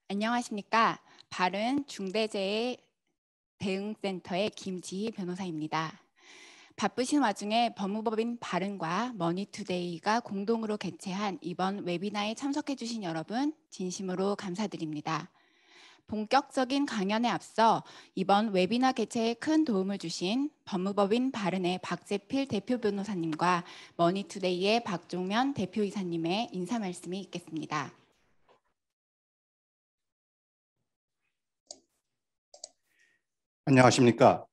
안녕하십니까. 바른 중대재해 대응센터의 김지희 변호사입니다. 바쁘신 와중에 법무법인 바른과 머니투데이가 공동으로 개최한 이번 웨비나에 참석해 주신 여러분 진심으로 감사드립니다. 본격적인 강연에 앞서 이번 웨비나 개최에 큰 도움을 주신 법무법인 바른의 박재필 대표 변호사님과 머니투데이의 박종면 대표이사님의 인사 말씀이 있겠습니다. 안녕하십니까.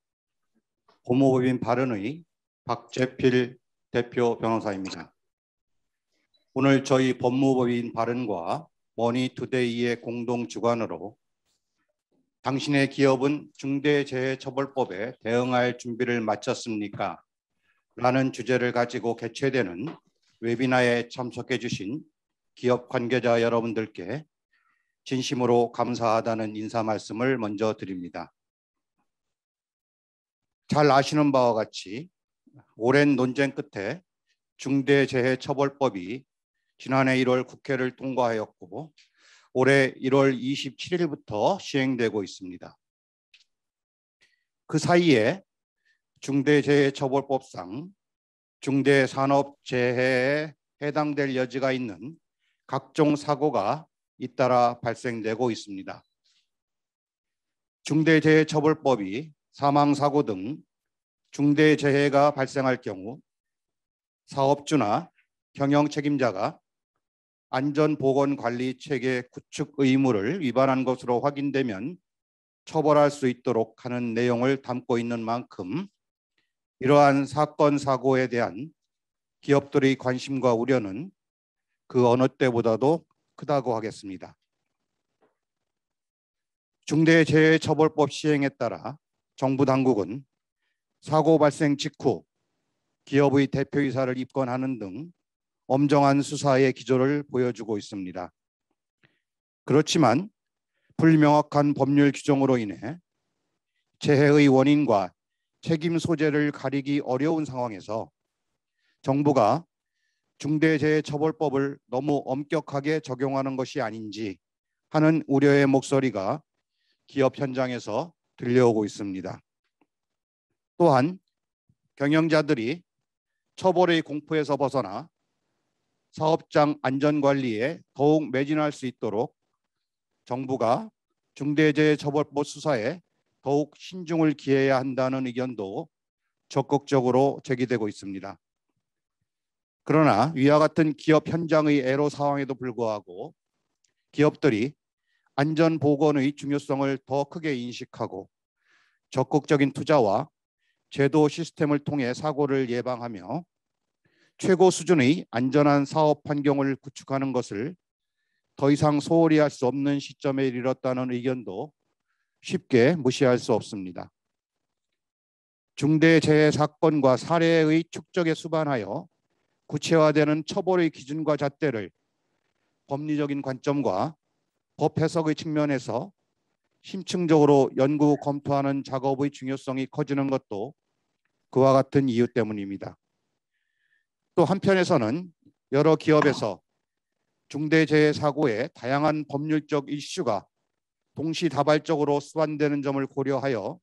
법무법인 바른의 박재필 대표 변호사입니다. 오늘 저희 법무법인 바른과 머니투데이의 공동 주관으로 당신의 기업은 중대재해처벌법에 대응할 준비를 마쳤습니까? 라는 주제를 가지고 개최되는 웨비나에 참석해 주신 기업 관계자 여러분들께 진심으로 감사하다는 인사 말씀을 먼저 드립니다. 잘 아시는 바와 같이 오랜 논쟁 끝에 중대재해처벌법이 지난해 1월 국회를 통과하였고 올해 1월 27일부터 시행되고 있습니다. 그 사이에 중대재해처벌법상 중대산업재해에 해당될 여지가 있는 각종 사고가 잇따라 발생되고 있습니다. 중대재해처벌법이 사망사고 등 중대재해가 발생할 경우 사업주나 경영 책임자가 안전보건관리체계 구축 의무를 위반한 것으로 확인되면 처벌할 수 있도록 하는 내용을 담고 있는 만큼 이러한 사건, 사고에 대한 기업들의 관심과 우려는 그 어느 때보다도 크다고 하겠습니다. 중대재해처벌법 시행에 따라 정부 당국은 사고 발생 직후 기업의 대표이사를 입건하는 등 엄정한 수사의 기조를 보여주고 있습니다. 그렇지만 불명확한 법률 규정으로 인해 재해의 원인과 책임 소재를 가리기 어려운 상황에서 정부가 중대재해처벌법을 너무 엄격하게 적용하는 것이 아닌지 하는 우려의 목소리가 기업 현장에서 들려오고 있습니다. 또한 경영자들이 처벌의 공포에서 벗어나 사업장 안전관리에 더욱 매진할 수 있도록 정부가 중대재해처벌법 수사에 더욱 신중을 기해야 한다는 의견도 적극적으로 제기되고 있습니다. 그러나 위와 같은 기업 현장의 애로 상황에도 불구하고 기업들이 안전보건의 중요성을 더 크게 인식하고 적극적인 투자와 제도 시스템을 통해 사고를 예방하며 최고 수준의 안전한 사업 환경을 구축하는 것을 더 이상 소홀히 할 수 없는 시점에 이르렀다는 의견도 쉽게 무시할 수 없습니다. 중대재해 사건과 사례의 축적에 수반하여 구체화되는 처벌의 기준과 잣대를 법리적인 관점과 법 해석의 측면에서 심층적으로 연구 검토하는 작업의 중요성이 커지는 것도 그와 같은 이유 때문입니다. 또 한편에서는 여러 기업에서 중대재해 사고의 다양한 법률적 이슈가 동시다발적으로 수반되는 점을 고려하여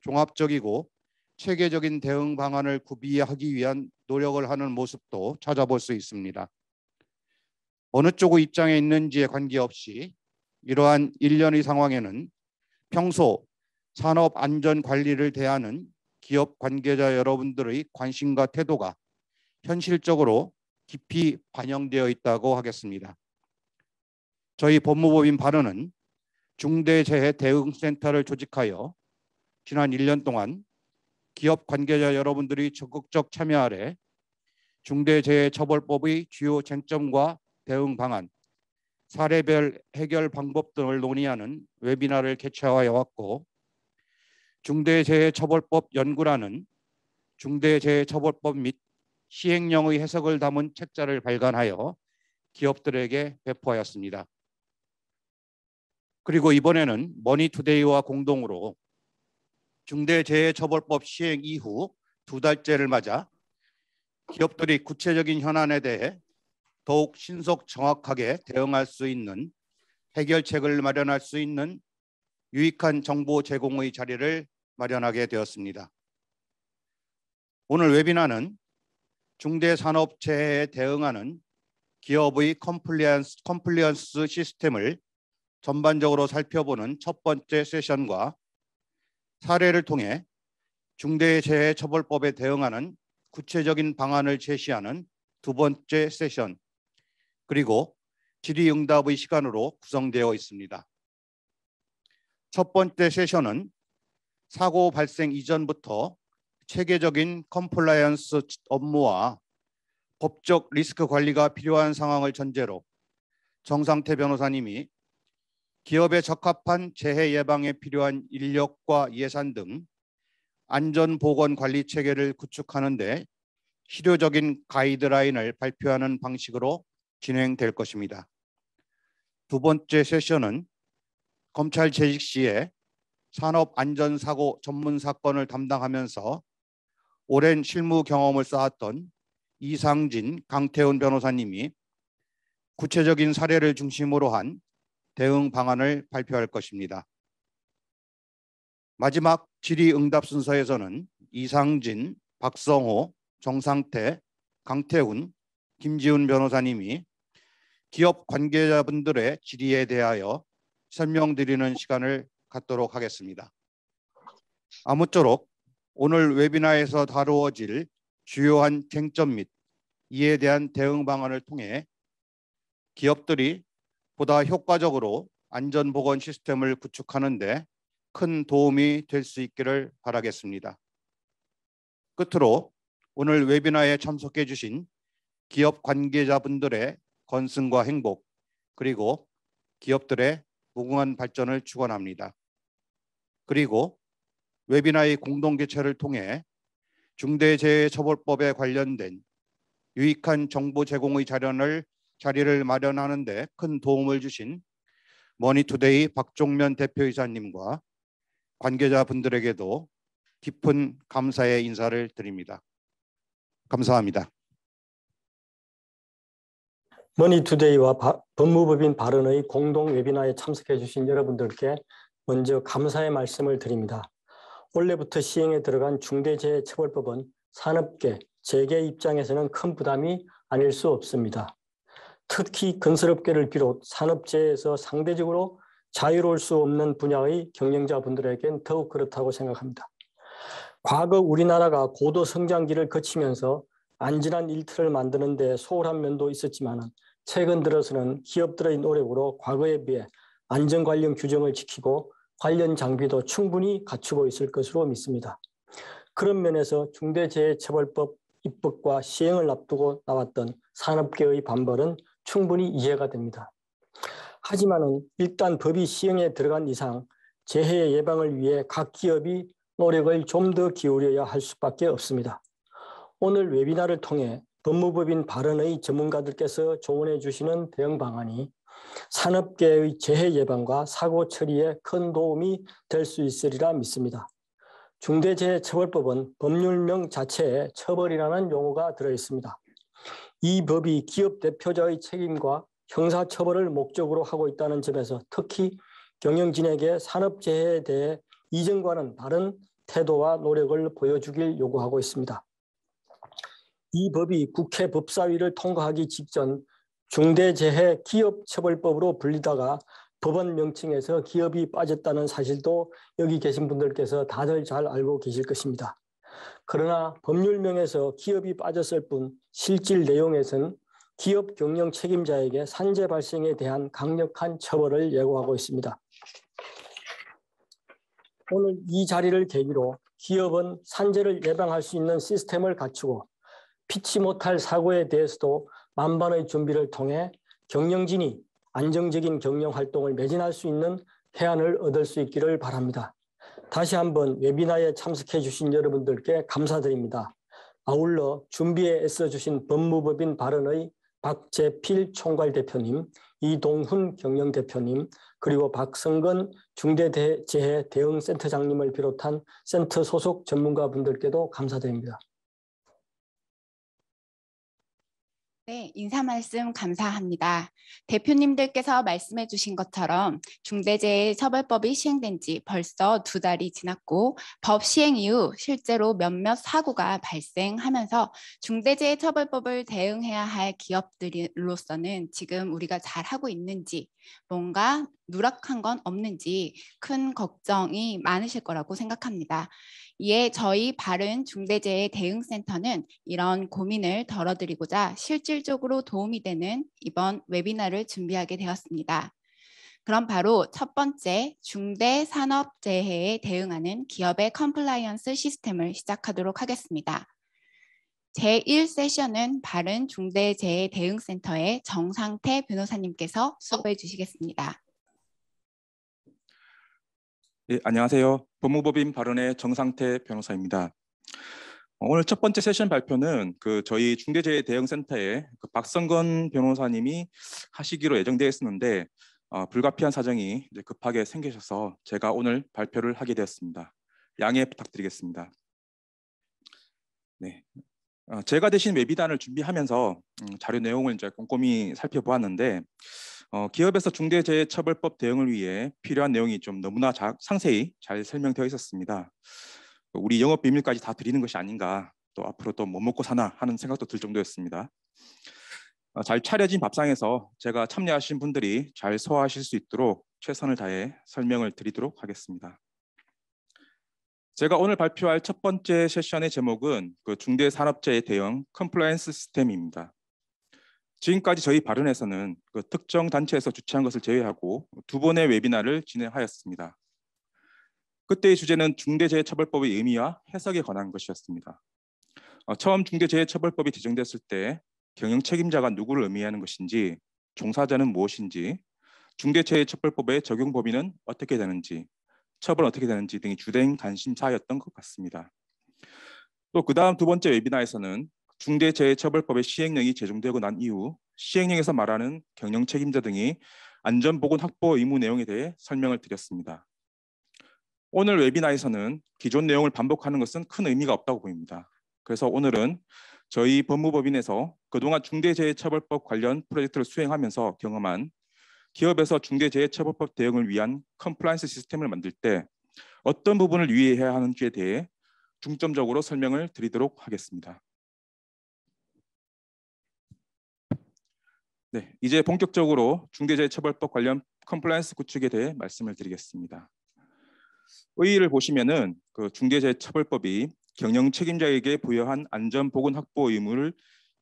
종합적이고 체계적인 대응 방안을 구비하기 위한 노력을 하는 모습도 찾아볼 수 있습니다. 어느 쪽의 입장에 있는지에 관계없이 이러한 일련의 상황에는 평소 산업 안전 관리를 대하는 기업 관계자 여러분들의 관심과 태도가 현실적으로 깊이 반영되어 있다고 하겠습니다. 저희 법무법인 바른은 중대재해 대응센터를 조직하여 지난 1년 동안 기업 관계자 여러분들이 적극적 참여 아래 중대재해처벌법의 주요 쟁점과 대응 방안, 사례별 해결 방법 등을 논의하는 웨비나를 개최하여 왔고 중대재해처벌법 연구라는 중대재해처벌법 및 시행령의 해석을 담은 책자를 발간하여 기업들에게 배포하였습니다. 그리고 이번에는 머니투데이와 공동으로 중대재해처벌법 시행 이후 2달째를 맞아 기업들이 구체적인 현안에 대해 더욱 신속 정확하게 대응할 수 있는 해결책을 마련할 수 있는 유익한 정보 제공의 자리를 마련하게 되었습니다. 오늘 웨비나는 중대산업재해에 대응하는 기업의 컴플리언스 시스템을 전반적으로 살펴보는 첫 번째 세션과 사례를 통해 중대재해처벌법에 대응하는 구체적인 방안을 제시하는 두 번째 세션, 그리고 질의응답의 시간으로 구성되어 있습니다. 첫 번째 세션은 사고 발생 이전부터 체계적인 컴플라이언스 업무와 법적 리스크 관리가 필요한 상황을 전제로 정상태 변호사님이 기업에 적합한 재해 예방에 필요한 인력과 예산 등 안전보건관리 체계를 구축하는 데 실효적인 가이드라인을 발표하는 방식으로 진행될 것입니다. 두 번째 세션은 검찰 재직 시에 산업안전사고 전문 사건을 담당하면서 오랜 실무 경험을 쌓았던 이상진, 강태훈 변호사님이 구체적인 사례를 중심으로 한 대응 방안을 발표할 것입니다. 마지막 질의응답 순서에서는 이상진, 박성호, 정상태, 강태훈, 김지훈 변호사님이 기업 관계자분들의 질의에 대하여 설명드리는 시간을 갖도록 하겠습니다. 아무쪼록 오늘 웨비나에서 다루어질 주요한 쟁점 및 이에 대한 대응 방안을 통해 기업들이 보다 효과적으로 안전보건 시스템을 구축하는 데 큰 도움이 될 수 있기를 바라겠습니다. 끝으로 오늘 웨비나에 참석해 주신 기업 관계자분들의 건승과 행복, 그리고 기업들의 무궁한 발전을 축원합니다. 그리고 웨비나의 공동 개최를 통해 중대재해처벌법에 관련된 유익한 정보 제공의 자리를 마련하는 데 큰 도움을 주신 머니투데이 박종면 대표이사님과 관계자분들에게도 깊은 감사의 인사를 드립니다. 감사합니다. 머니투데이와 법무법인 발언의 공동 웨비나에 참석해 주신 여러분들께 먼저 감사의 말씀을 드립니다. 올해부터 시행에 들어간 중대재해처벌법은 산업계, 재계 입장에서는 큰 부담이 아닐 수 없습니다. 특히 건설업계를 비롯 산업재해에서 상대적으로 자유로울 수 없는 분야의 경영자분들에겐 더욱 그렇다고 생각합니다. 과거 우리나라가 고도 성장기를 거치면서 안전한 일터를 만드는 데 소홀한 면도 있었지만 최근 들어서는 기업들의 노력으로 과거에 비해 안전 관련 규정을 지키고 관련 장비도 충분히 갖추고 있을 것으로 믿습니다. 그런 면에서 중대재해처벌법 입법과 시행을 앞두고 나왔던 산업계의 반발은 충분히 이해가 됩니다. 하지만 일단 법이 시행에 들어간 이상 재해 예방을 위해 각 기업이 노력을 좀 더 기울여야 할 수밖에 없습니다. 오늘 웨비나를 통해 법무법인 발언의 전문가들께서 조언해 주시는 대응 방안이 산업계의 재해 예방과 사고 처리에 큰 도움이 될 수 있으리라 믿습니다. 중대재해처벌법은 법률명 자체에 처벌이라는 용어가 들어있습니다. 이 법이 기업 대표자의 책임과 형사처벌을 목적으로 하고 있다는 점에서 특히 경영진에게 산업재해에 대해 이전과는 다른 태도와 노력을 보여주길 요구하고 있습니다. 이 법이 국회 법사위를 통과하기 직전 중대재해 기업처벌법으로 불리다가 법원 명칭에서 기업이 빠졌다는 사실도 여기 계신 분들께서 다들 잘 알고 계실 것입니다. 그러나 법률명에서 기업이 빠졌을 뿐 실질 내용에서는 기업 경영 책임자에게 산재 발생에 대한 강력한 처벌을 예고하고 있습니다. 오늘 이 자리를 계기로 기업은 산재를 예방할 수 있는 시스템을 갖추고 피치 못할 사고에 대해서도 만반의 준비를 통해 경영진이 안정적인 경영 활동을 매진할 수 있는 해안을 얻을 수 있기를 바랍니다. 다시 한번 웨비나에 참석해 주신 여러분들께 감사드립니다. 아울러 준비에 애써주신 법무법인 발언의 박재필 총괄대표님, 이동훈 경영대표님, 그리고 박성근 중대재해대응센터장님을 비롯한 센터 소속 전문가분들께도 감사드립니다. 네, 인사 말씀 감사합니다. 대표님들께서 말씀해 주신 것처럼 중대재해처벌법이 시행된 지 벌써 2달이 지났고 법 시행 이후 실제로 몇몇 사고가 발생하면서 중대재해처벌법을 대응해야 할 기업들로서는 지금 우리가 잘하고 있는지 뭔가 누락한 건 없는지 큰 걱정이 많으실 거라고 생각합니다. 이에 저희 바른 중대재해 대응센터는 이런 고민을 덜어드리고자 실질적으로 도움이 되는 이번 웨비나를 준비하게 되었습니다. 그럼 바로 첫 번째 중대산업재해에 대응하는 기업의 컴플라이언스 시스템을 시작하도록 하겠습니다. 제1세션은 바른 중대재해 대응센터의 정상태 변호사님께서 수업해 주시겠습니다. 예, 안녕하세요. 법무법인 바른의 정상태 변호사입니다. 오늘 첫 번째 세션 발표는 저희 중대재해 대응센터의 박성건 변호사님이 하시기로 예정되어 있었는데 불가피한 사정이 급하게 생기셔서 제가 오늘 발표를 하게 되었습니다. 양해 부탁드리겠습니다. 네, 제가 대신 웨비단을 준비하면서 자료 내용을 이제 꼼꼼히 살펴보았는데 기업에서 중대재해처벌법 대응을 위해 필요한 내용이 좀 너무나 상세히 잘 설명되어 있었습니다. 우리 영업 비밀까지 다 드리는 것이 아닌가, 또 앞으로 또 뭐 먹고 사나 하는 생각도 들 정도였습니다. 잘 차려진 밥상에서 제가 참여하신 분들이 잘 소화하실 수 있도록 최선을 다해 설명을 드리도록 하겠습니다. 제가 오늘 발표할 첫 번째 세션의 제목은 중대산업재해 대응 컴플라이언스 시스템입니다. 지금까지 저희 바른에서는 특정 단체에서 주최한 것을 제외하고 2번의 웨비나를 진행하였습니다. 그때의 주제는 중대재해처벌법의 의미와 해석에 관한 것이었습니다. 처음 중대재해처벌법이 제정됐을 때 경영 책임자가 누구를 의미하는 것인지, 종사자는 무엇인지, 중대재해처벌법의 적용 범위는 어떻게 되는지, 처벌은 어떻게 되는지 등이 주된 관심사였던 것 같습니다. 또 그 다음 2번째 웨비나에서는 중대재해처벌법의 시행령이 제정되고 난 이후 시행령에서 말하는 경영 책임자 등이 안전보건 확보 의무 내용에 대해 설명을 드렸습니다. 오늘 웨비나에서는 기존 내용을 반복하는 것은 큰 의미가 없다고 보입니다. 그래서 오늘은 저희 법무법인에서 그동안 중대재해처벌법 관련 프로젝트를 수행하면서 경험한 기업에서 중대재해처벌법 대응을 위한 컴플라이언스 시스템을 만들 때 어떤 부분을 유의해야 하는지에 대해 중점적으로 설명을 드리도록 하겠습니다. 네, 이제 본격적으로 중대재해처벌법 관련 컴플라이언스 구축에 대해 말씀을 드리겠습니다. 의의를 보시면은 중대재해처벌법이 경영 책임자에게 부여한 안전보건 확보 의무를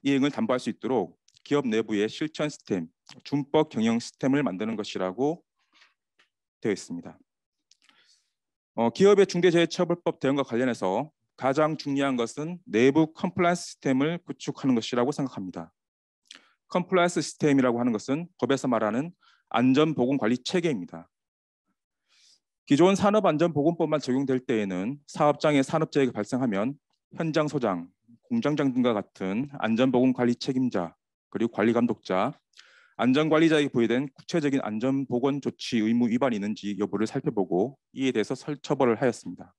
이행을 담보할 수 있도록 기업 내부의 실천 시스템, 준법 경영 시스템을 만드는 것이라고 되어 있습니다. 기업의 중대재해처벌법 대응과 관련해서 가장 중요한 것은 내부 컴플라이언스 시스템을 구축하는 것이라고 생각합니다. 컴플라이언스 시스템이라고 하는 것은 법에서 말하는 안전보건관리 체계입니다. 기존 산업안전보건법만 적용될 때에는 사업장에 산업재해가 발생하면 현장 소장, 공장장 등과 같은 안전보건관리 책임자, 그리고 관리감독자, 안전관리자에게 부여된 구체적인 안전보건 조치 의무 위반이 있는지 여부를 살펴보고 이에 대해서 처벌을 하였습니다.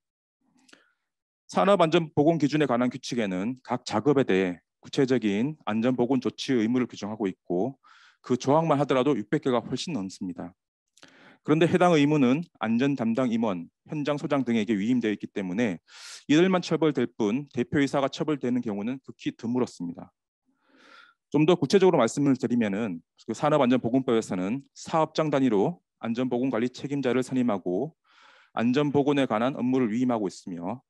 산업안전보건 기준에 관한 규칙에는 각 작업에 대해 구체적인 안전보건 조치 의무를 규정하고 있고 그 조항만 하더라도 600개가 훨씬 넘습니다. 그런데 해당 의무는 안전 담당 임원, 현장 소장 등에게 위임되어 있기 때문에 이들만 처벌될 뿐 대표이사가 처벌되는 경우는 극히 드물었습니다. 좀 더 구체적으로 말씀을 드리면은 산업안전보건법에서는 사업장 단위로 안전보건관리 책임자를 선임하고 안전보건에 관한 업무를 위임하고 있으며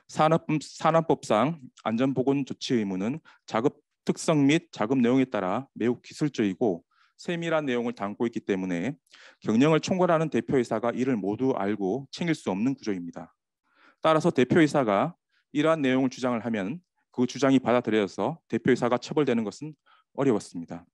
산업법상 안전보건 조치 의무는 작업 특성 및 작업 내용에 따라 매우 기술적이고 세밀한 내용을 담고 있기 때문에 경영을 총괄하는 대표이사가 이를 모두 알고 챙길 수 없는 구조입니다. 따라서 대표이사가 이러한 내용을 주장을 하면 그 주장이 받아들여져서 대표이사가 처벌되는 것은 어려웠습니다.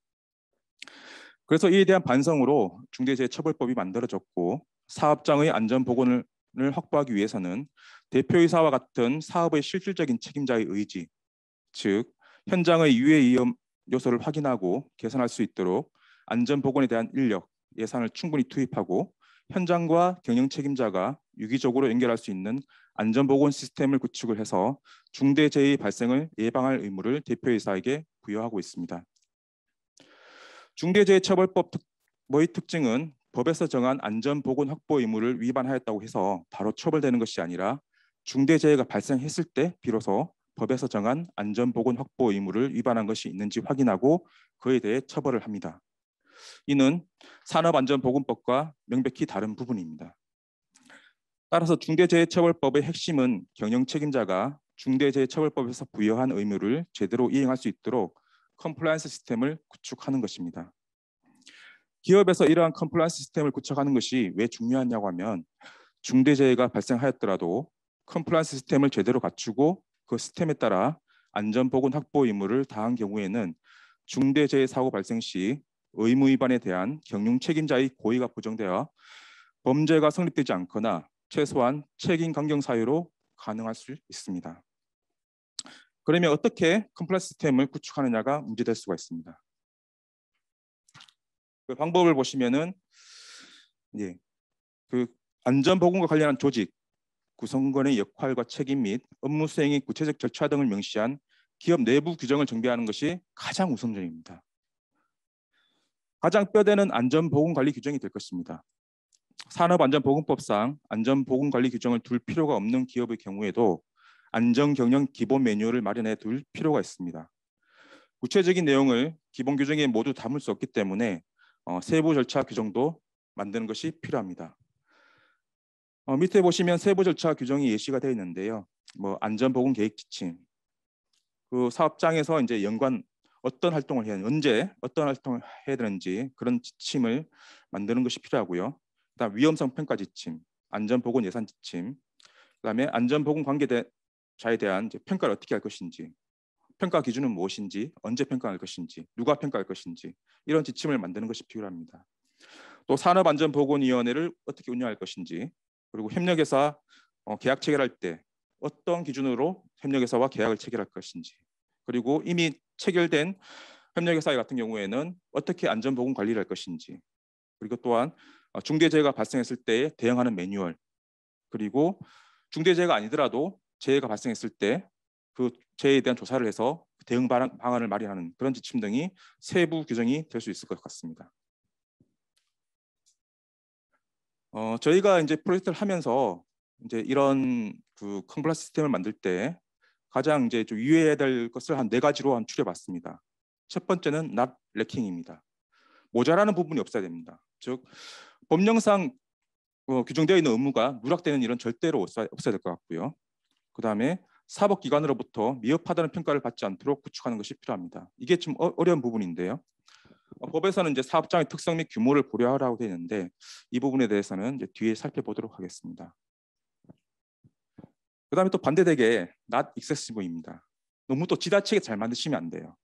그래서 이에 대한 반성으로 중대재해처벌법이 만들어졌고 사업장의 안전보건을 확보하기 위해서는 대표이사와 같은 사업의 실질적인 책임자의 의지, 즉 현장의 유해 위험 요소를 확인하고 개선할 수 있도록 안전보건에 대한 인력, 예산을 충분히 투입하고 현장과 경영 책임자가 유기적으로 연결할 수 있는 안전보건 시스템을 구축을 해서 중대재해 발생을 예방할 의무를 대표이사에게 부여하고 있습니다. 중대재해처벌법의 특징은 법에서 정한 안전보건 확보 의무를 위반하였다고 해서 바로 처벌되는 것이 아니라 중대재해가 발생했을 때 비로소 법에서 정한 안전보건 확보 의무를 위반한 것이 있는지 확인하고 그에 대해 처벌을 합니다. 이는 산업안전보건법과 명백히 다른 부분입니다. 따라서 중대재해처벌법의 핵심은 경영책임자가 중대재해처벌법에서 부여한 의무를 제대로 이행할 수 있도록 컴플라이언스 시스템을 구축하는 것입니다. 기업에서 이러한 컴플라이언스 시스템을 구축하는 것이 왜 중요하냐고 하면 중대재해가 발생하였더라도 컴플라이언스 시스템을 제대로 갖추고 그 시스템에 따라 안전보건 확보 의무를 다한 경우에는 중대재해 사고 발생 시 의무 위반에 대한 경영 책임자의 고의가 부정되어 범죄가 성립되지 않거나 최소한 책임 강경 사유로 가능할 수 있습니다. 그러면 어떻게 컴플라이언스 시스템을 구축하느냐가 문제될 수가 있습니다. 그 방법을 보시면은 그 안전보건과 관련한 조직, 구성원의 역할과 책임 및 업무 수행의 구체적 절차 등을 명시한 기업 내부 규정을 정비하는 것이 가장 우선적입니다. 가장 뼈대는 안전보건관리 규정이 될 것입니다. 산업안전보건법상 안전보건관리 규정을 둘 필요가 없는 기업의 경우에도 안전경영 기본 매뉴얼을 마련해 둘 필요가 있습니다. 구체적인 내용을 기본 규정에 모두 담을 수 없기 때문에 세부 절차 규정도 만드는 것이 필요합니다. 밑에 보시면 세부 절차 규정이 예시가 되어 있는데요. 안전보건 계획 지침, 그 사업장에서 이제 연관 어떤 활동을 해야 언제 어떤 활동을 해야 되는지 그런 지침을 만드는 것이 필요하고요. 그다음 위험성 평가 지침, 안전보건 예산 지침, 그다음에 안전보건 관계자에 대한 이제 평가를 어떻게 할 것인지, 평가 기준은 무엇인지, 언제 평가할 것인지, 누가 평가할 것인지 이런 지침을 만드는 것이 필요합니다. 또 산업안전보건위원회를 어떻게 운영할 것인지, 그리고 협력회사 계약 체결할 때 어떤 기준으로 협력회사와 계약을 체결할 것인지, 그리고 이미 체결된 협력회사 같은 경우에는 어떻게 안전보건 관리를 할 것인지, 그리고 또한 중대재해가 발생했을 때 대응하는 매뉴얼, 그리고 중대재해가 아니더라도 재해가 발생했을 때 그 재해에 대한 조사를 해서 대응 방안을 마련하는 그런 지침 등이 세부 규정이 될 수 있을 것 같습니다. 저희가 이제 프로젝트를 하면서 이제 이런 그 컴플라이언스 시스템을 만들 때 가장 이제 좀 유의해야 될 것을 한 4가지로 추려봤습니다. 첫 번째는 not lacking입니다. 모자라는 부분이 없어야 됩니다. 즉 법령상 규정되어 있는 의무가 누락되는 일은 절대로 없어야 될 것 같고요. 그다음에 사법기관으로부터 미흡하다는 평가를 받지 않도록 구축하는 것이 필요합니다. 이게 좀 어려운 부분인데요. 법에서는 이제 사업장의 특성 및 규모를 고려하라고 되어 있는데 이 부분에 대해서는 이제 뒤에 살펴보도록 하겠습니다. 그다음에 또 반대되게 not excessive입니다. 너무 또 지나치게 잘 만드시면 안 돼요.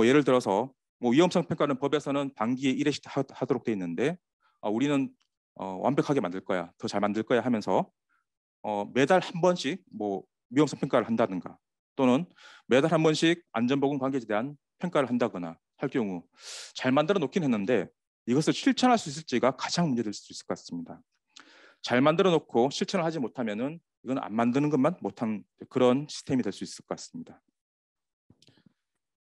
예를 들어서 위험성 평가는 법에서는 반기에 1회씩 하도록 되어 있는데 우리는 완벽하게 만들 거야, 더 잘 만들 거야 하면서 매달 한 번씩 위험성 평가를 한다든가 또는 매달 한 번씩 안전보건 관계자에 대한 평가를 한다거나 할 경우 잘 만들어 놓긴 했는데 이것을 실천할 수 있을지가 가장 문제될 수 있을 것 같습니다. 잘 만들어 놓고 실천을 하지 못하면은 이건 안 만드는 것만 못한 그런 시스템이 될 수 있을 것 같습니다.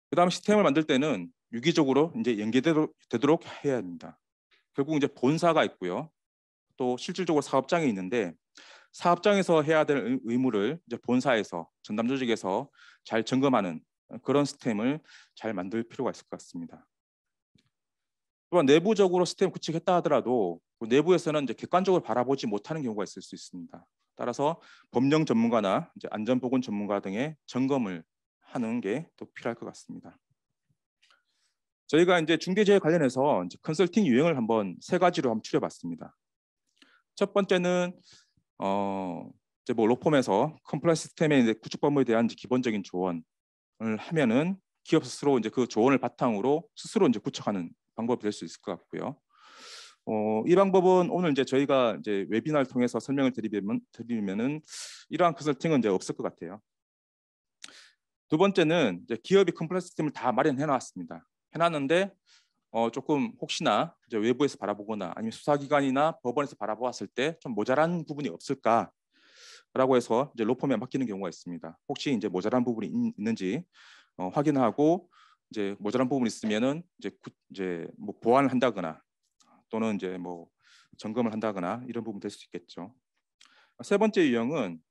그다음 시스템을 만들 때는 유기적으로 이제 연계되도록 해야 합니다. 결국 이제 본사가 있고요. 또 실질적으로 사업장이 있는데 사업장에서 해야 될 의무를 이제 본사에서 전담 조직에서 잘 점검하는 그런 시스템을 잘 만들 필요가 있을 것 같습니다. 또한 내부적으로 시스템 구축했다 하더라도 그 내부에서는 이제 객관적으로 바라보지 못하는 경우가 있을 수 있습니다. 따라서 법령 전문가나 이제 안전보건 전문가 등의 점검을 하는 게 또 필요할 것 같습니다. 저희가 이제 중대재해 관련해서 이제 컨설팅 유형을 한번 3가지로 한번 추려봤습니다. 첫 번째는 이제 로펌에서 컴플라이언스 시스템의 이제 구축 방법에 대한 이제 기본적인 조언을 하면은 기업 스스로 이제 그 조언을 바탕으로 스스로 이제 구축하는 방법이 될 수 있을 것 같고요. 이 방법은 오늘 이제 저희가 이제 웨비나를 통해서 설명을 드리면은 이러한 컨설팅은 이제 없을 것 같아요. 두 번째는 이제 기업이 컴플라이언스 시스템을 다 마련해 놨습니다. 해놨는데 조금 혹시나 이제 외부에서 바라보거나 아니면 수사기관이나 법원에서 바라보았을 때 좀 모자란 부분이 없을까라고 해서 이제 로펌에 맡기는 경우가 있습니다. 혹시 이제 모자란 부분이 있는지 확인하고 이제 모자란 부분이 있으면은 이제 뭐 보완을 한다거나 또는 이제 뭐 점검을 한다거나 이런 부분 될 수 있겠죠. 세 번째 유형은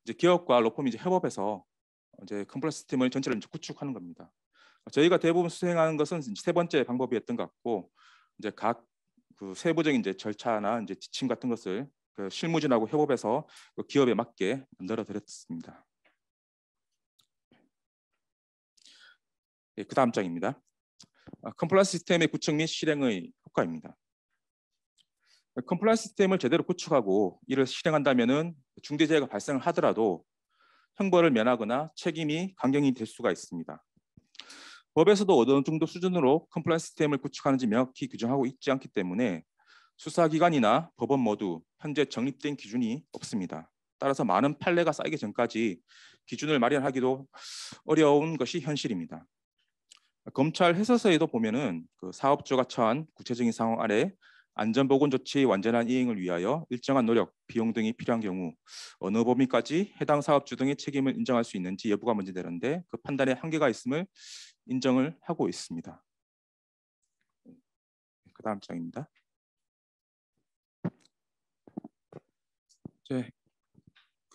이제 기업과 로펌이 이제 협업해서 이제 컴플라이언스 시스템을 전체를 이제 구축하는 겁니다. 저희가 대부분 수행하는 것은 세 번째 방법이었던 것 같고, 이제 각 그 세부적인 이제 절차나 이제 지침 같은 것을 그 실무진하고 협업해서 그 기업에 맞게 만들어 드렸습니다. 예, 그 다음 장입니다. 컴플라이언스 시스템의 구축 및 실행의 효과입니다. 컴플라이언스 시스템을 제대로 구축하고 이를 실행한다면은 중대재해가 발생을 하더라도 형벌을 면하거나 책임이 강경히 될 수가 있습니다. 법에서도 어느 정도 수준으로 컴플라이언스 시스템을 구축하는지 명확히 규정하고 있지 않기 때문에 수사기관이나 법원 모두 현재 정립된 기준이 없습니다. 따라서 많은 판례가 쌓이기 전까지 기준을 마련하기도 어려운 것이 현실입니다. 검찰 해서서에도 보면은 그 사업주가 처한 구체적인 상황 아래 안전보건 조치의 완전한 이행을 위하여 일정한 노력, 비용 등이 필요한 경우 어느 범위까지 해당 사업주 등의 책임을 인정할 수 있는지 여부가 문제되는데 그 판단에 한계가 있음을 인정을 하고 있습니다. 그 다음 장입니다.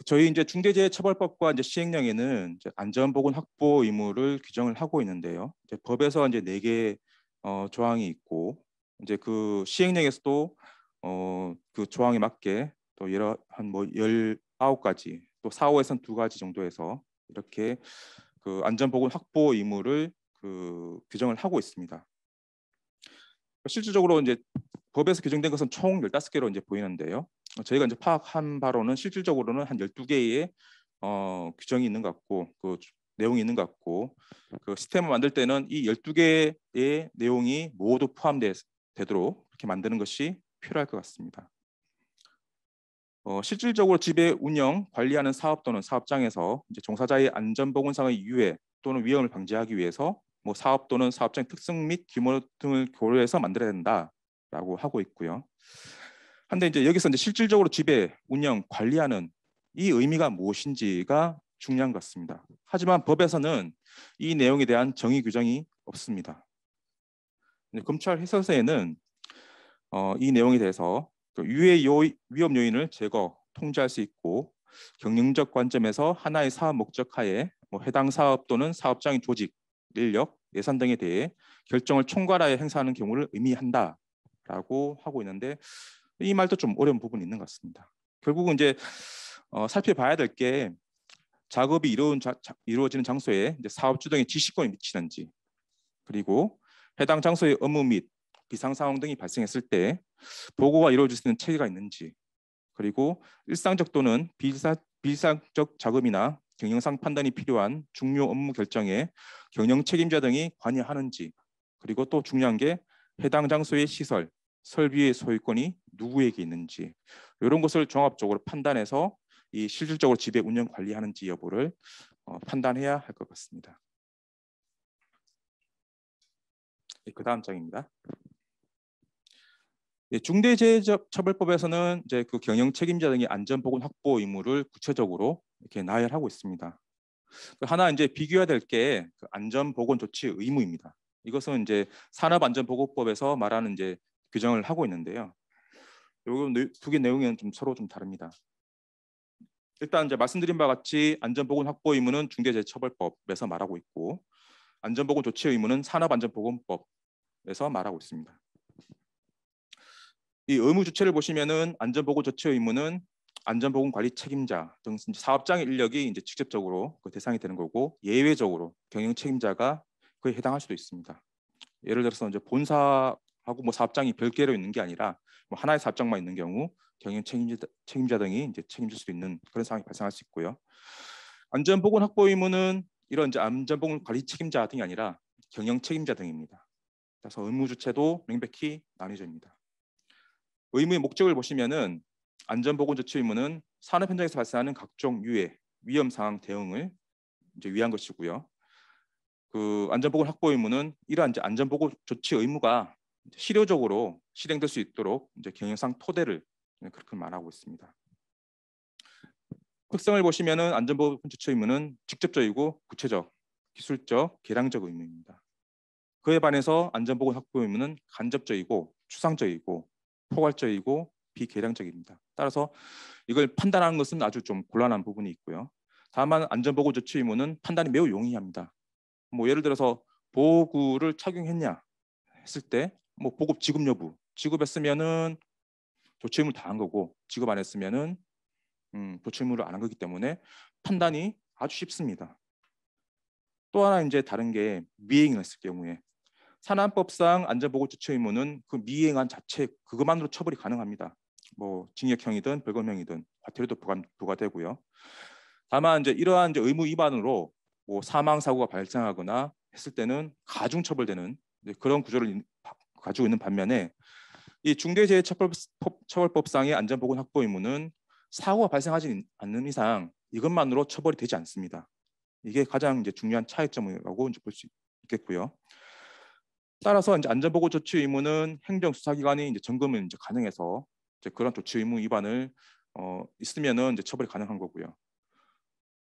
저희 이제 중대재해처벌법과 이제 시행령에는 이제 안전보건 확보 의무를 규정을 하고 있는데요. 이제 법에서 이제 4개 조항이 있고 이제 그 시행령에서도 그 조항에 맞게 또 여러 한 뭐 19가지 또 4, 5에서는 2가지 정도에서 이렇게 그 안전보건 확보 의무를 그 규정을 하고 있습니다. 실질적으로 이제 법에서 규정된 것은 총 15개로 이제 보이는데요. 저희가 이제 파악한 바로는 실질적으로는 한 12개의 규정이 있는 것 같고 그 내용이 있는 것 같고 그 시스템을 만들 때는 이 12개의 내용이 모두 포함되도록 이렇게 만드는 것이 필요할 것 같습니다. 실질적으로 지배, 운영, 관리하는 사업 또는 사업장에서 이제 종사자의 안전보건상의 유해 또는 위험을 방지하기 위해서 뭐 사업 또는 사업장의 특성 및 규모 등을 고려해서 만들어야 된다라고 하고 있고요. 한데 이제 여기서 이제 실질적으로 지배, 운영, 관리하는 이 의미가 무엇인지가 중요한 것 같습니다. 하지만 법에서는 이 내용에 대한 정의 규정이 없습니다. 검찰 해설서에는 이 내용에 대해서 유해 위험 요인을 제거, 통제할 수 있고 경영적 관점에서 하나의 사업 목적 하에 뭐 해당 사업 또는 사업장의 조직, 인력, 예산 등에 대해 결정을 총괄하여 행사하는 경우를 의미한다라고 하고 있는데 이 말도 좀 어려운 부분이 있는 것 같습니다. 결국은 이제 살펴봐야 될 게 작업이 이루어지는 장소에 이제 사업주 등의 지시권이 미치는지, 그리고 해당 장소의 업무 및 비상 상황 등이 발생했을 때 보고가 이루어질 수 있는 체계가 있는지, 그리고 일상적 또는 비일상적 작업이나 경영상 판단이 필요한 중요 업무 결정에 경영 책임자 등이 관여하는지, 그리고 또 중요한 게 해당 장소의 시설, 설비의 소유권이 누구에게 있는지 이런 것을 종합적으로 판단해서 이 실질적으로 지배 운영 관리하는지 여부를 판단해야 할 것 같습니다. 그 다음 장입니다. 중대재해처벌법에서는 이제 그 경영 책임자 등의 안전보건 확보 의무를 구체적으로 이렇게 나열하고 있습니다. 하나 이제 비교해야 될 게 그 안전보건 조치 의무입니다. 이것은 이제 산업안전보건법에서 말하는 이제 규정을 하고 있는데요. 요 두 개 내용은 좀 서로 좀 다릅니다. 일단 이제 말씀드린 바와 같이 안전보건 확보 의무는 중대재해처벌법에서 말하고 있고 안전보건 조치 의무는 산업안전보건법에서 말하고 있습니다. 이 의무 주체를 보시면은 안전보건 조치 의무는 안전보건 관리 책임자 등 사업장의 인력이 이제 직접적으로 그 대상이 되는 거고 예외적으로 경영 책임자가 그에 해당할 수도 있습니다. 예를 들어서 이제 본사하고 뭐 사업장이 별개로 있는 게 아니라 뭐 하나의 사업장만 있는 경우 경영 책임자 등이 이제 책임질 수 있는 그런 상황이 발생할 수 있고요. 안전보건 확보 의무는 이런 이제 안전보건 관리 책임자 등이 아니라 경영 책임자 등입니다. 그래서 의무 주체도 명백히 나뉘어집니다. 의무의 목적을 보시면은 안전보건 조치 의무는 산업 현장에서 발생하는 각종 유해, 위험 상황 대응을 이제 위한 것이고요. 그 안전보건 확보 의무는 이러한 이제 안전보건 조치 의무가 실효적으로 실행될 수 있도록 이제 경영상 토대를 그렇게 말하고 있습니다. 특성을 보시면은 안전보건 조치 의무는 직접적이고 구체적, 기술적, 계량적 의무입니다. 그에 반해서 안전보건 확보 의무는 간접적이고 추상적이고 포괄적이고 비계량적입니다. 따라서 이걸 판단하는 것은 아주 좀 곤란한 부분이 있고요. 다만 안전보건 조치 의무는 판단이 매우 용이합니다. 뭐 예를 들어서 보호구를 착용했냐 했을 때 뭐 보급 지급 여부, 지급했으면은 조치 의무를 다 한 거고 지급 안 했으면은 조치 의무를 안 한 거기 때문에 판단이 아주 쉽습니다. 또 하나 이제 다른 게 미행을 했을 경우에 산안법상 안전보건조치 의무는 그 미행한 자체 그것만으로 처벌이 가능합니다. 뭐 징역형이든 벌금형이든 과태료도 부과되고요. 다만 이제 이러한 이제 의무 위반으로 뭐 사망 사고가 발생하거나 했을 때는 가중 처벌되는 그런 구조를 가지고 있는 반면에 이 중대재해처벌법상의 안전보건 확보 의무는 사고가 발생하지 않는 이상 이것만으로 처벌이 되지 않습니다. 이게 가장 이제 중요한 차이점이라고 이제 볼 수 있겠고요. 따라서 이제 안전보건 조치 의무는 행정수사기관이 이제 점검을 이제 가능해서 이제 그런 조치 의무 위반을 있으면은 이제 처벌이 가능한 거고요.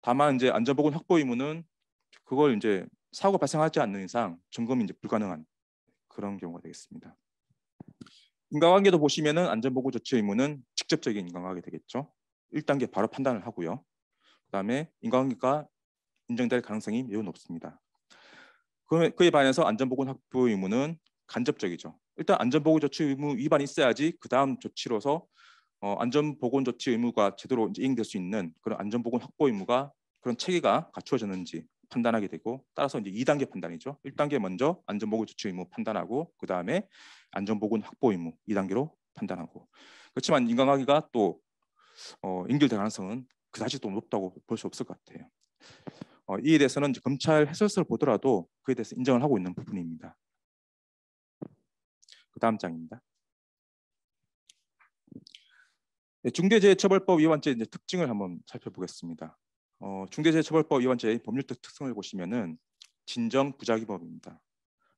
다만 이제 안전보건 확보 의무는 그걸 이제 사고가 발생하지 않는 이상 점검이 이제 불가능한 그런 경우가 되겠습니다. 인과관계도 보시면은 안전보건 조치 의무는 직접적인 인과관계 되겠죠. 1단계 바로 판단을 하고요. 그다음에 인과관계가 인정될 가능성이 매우 높습니다. 그에 반해서 안전보건 확보 의무는 간접적이죠. 일단 안전보건 조치 의무 위반이 있어야지 그 다음 조치로서 안전보건 조치 의무가 제대로 이제 이행될 수 있는 그런 안전보건 확보 의무가 그런 체계가 갖추어졌는지 판단하게 되고 따라서 이제 2단계 판단이죠. 1단계 먼저 안전보건 조치 의무 판단하고 그 다음에 안전보건 확보 의무 2단계로 판단하고 그렇지만 인과관계가 또 연결될 가능성은 그다지 또 높다고 볼 수 없을 것 같아요. 이에 대해서는 이제 검찰 해설서를 보더라도 그에 대해서 인정을 하고 있는 부분입니다. 그 다음 장입니다. 중대재해처벌법 위반죄 이제 특징을 한번 살펴보겠습니다. 중대재해처벌법 위반죄의 법률적 특성을 보시면은 진정 부작위법입니다.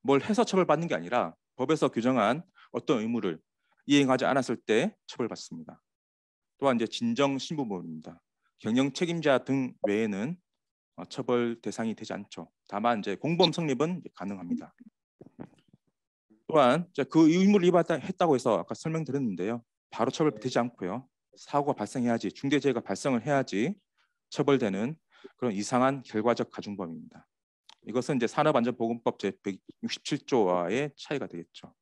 뭘 해서 처벌받는 게 아니라 법에서 규정한 어떤 의무를 이행하지 않았을 때 처벌받습니다. 또한 이제 진정 신부법입니다. 경영 책임자 등 외에는 처벌 대상이 되지 않죠. 다만 이제 공범 성립은 가능합니다. 또한 그 의무를 위반했다고 해서 아까 설명드렸는데요. 바로 처벌되지 않고요. 사고가 발생해야지 중대재해가 발생을 해야지 처벌되는 그런 이상한 결과적 가중범입니다. 이것은 이제 산업안전보건법 제167조와의 차이가 되겠죠.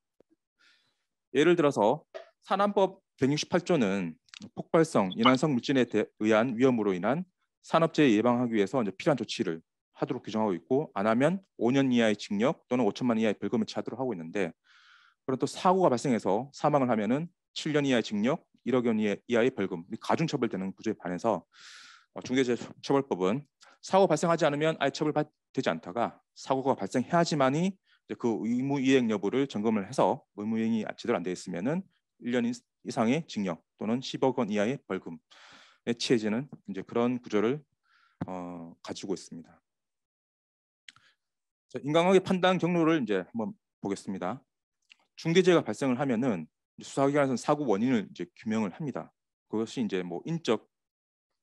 예를 들어서 산안법 168조는 폭발성, 인환성 물질에 의한 위험으로 인한 산업재해 예방하기 위해서 이제 필요한 조치를 하도록 규정하고 있고 안 하면 5년 이하의 징역 또는 5천만 원 이하의 벌금을 처하도록 하고 있는데 그럼 또 사고가 발생해서 사망을 하면은 7년 이하의 징역, 1억 원 이하의 벌금, 가중 처벌되는 구조에 반해서 중대재해처벌법은 사고 발생하지 않으면 아예 처벌되지 않다가 사고가 발생해야지만이 그 의무 이행 여부를 점검을 해서 의무 이행이 제대로 안 돼 있으면은 1년 이상의 징역 또는 10억 원 이하의 벌금에 취해지는 이제 그런 구조를 가지고 있습니다. 자, 인과관계 판단 경로를 이제 한번 보겠습니다. 중대재해가 발생을 하면은 수사기관에서는 사고 원인을 이제 규명을 합니다. 그것이 이제 뭐 인적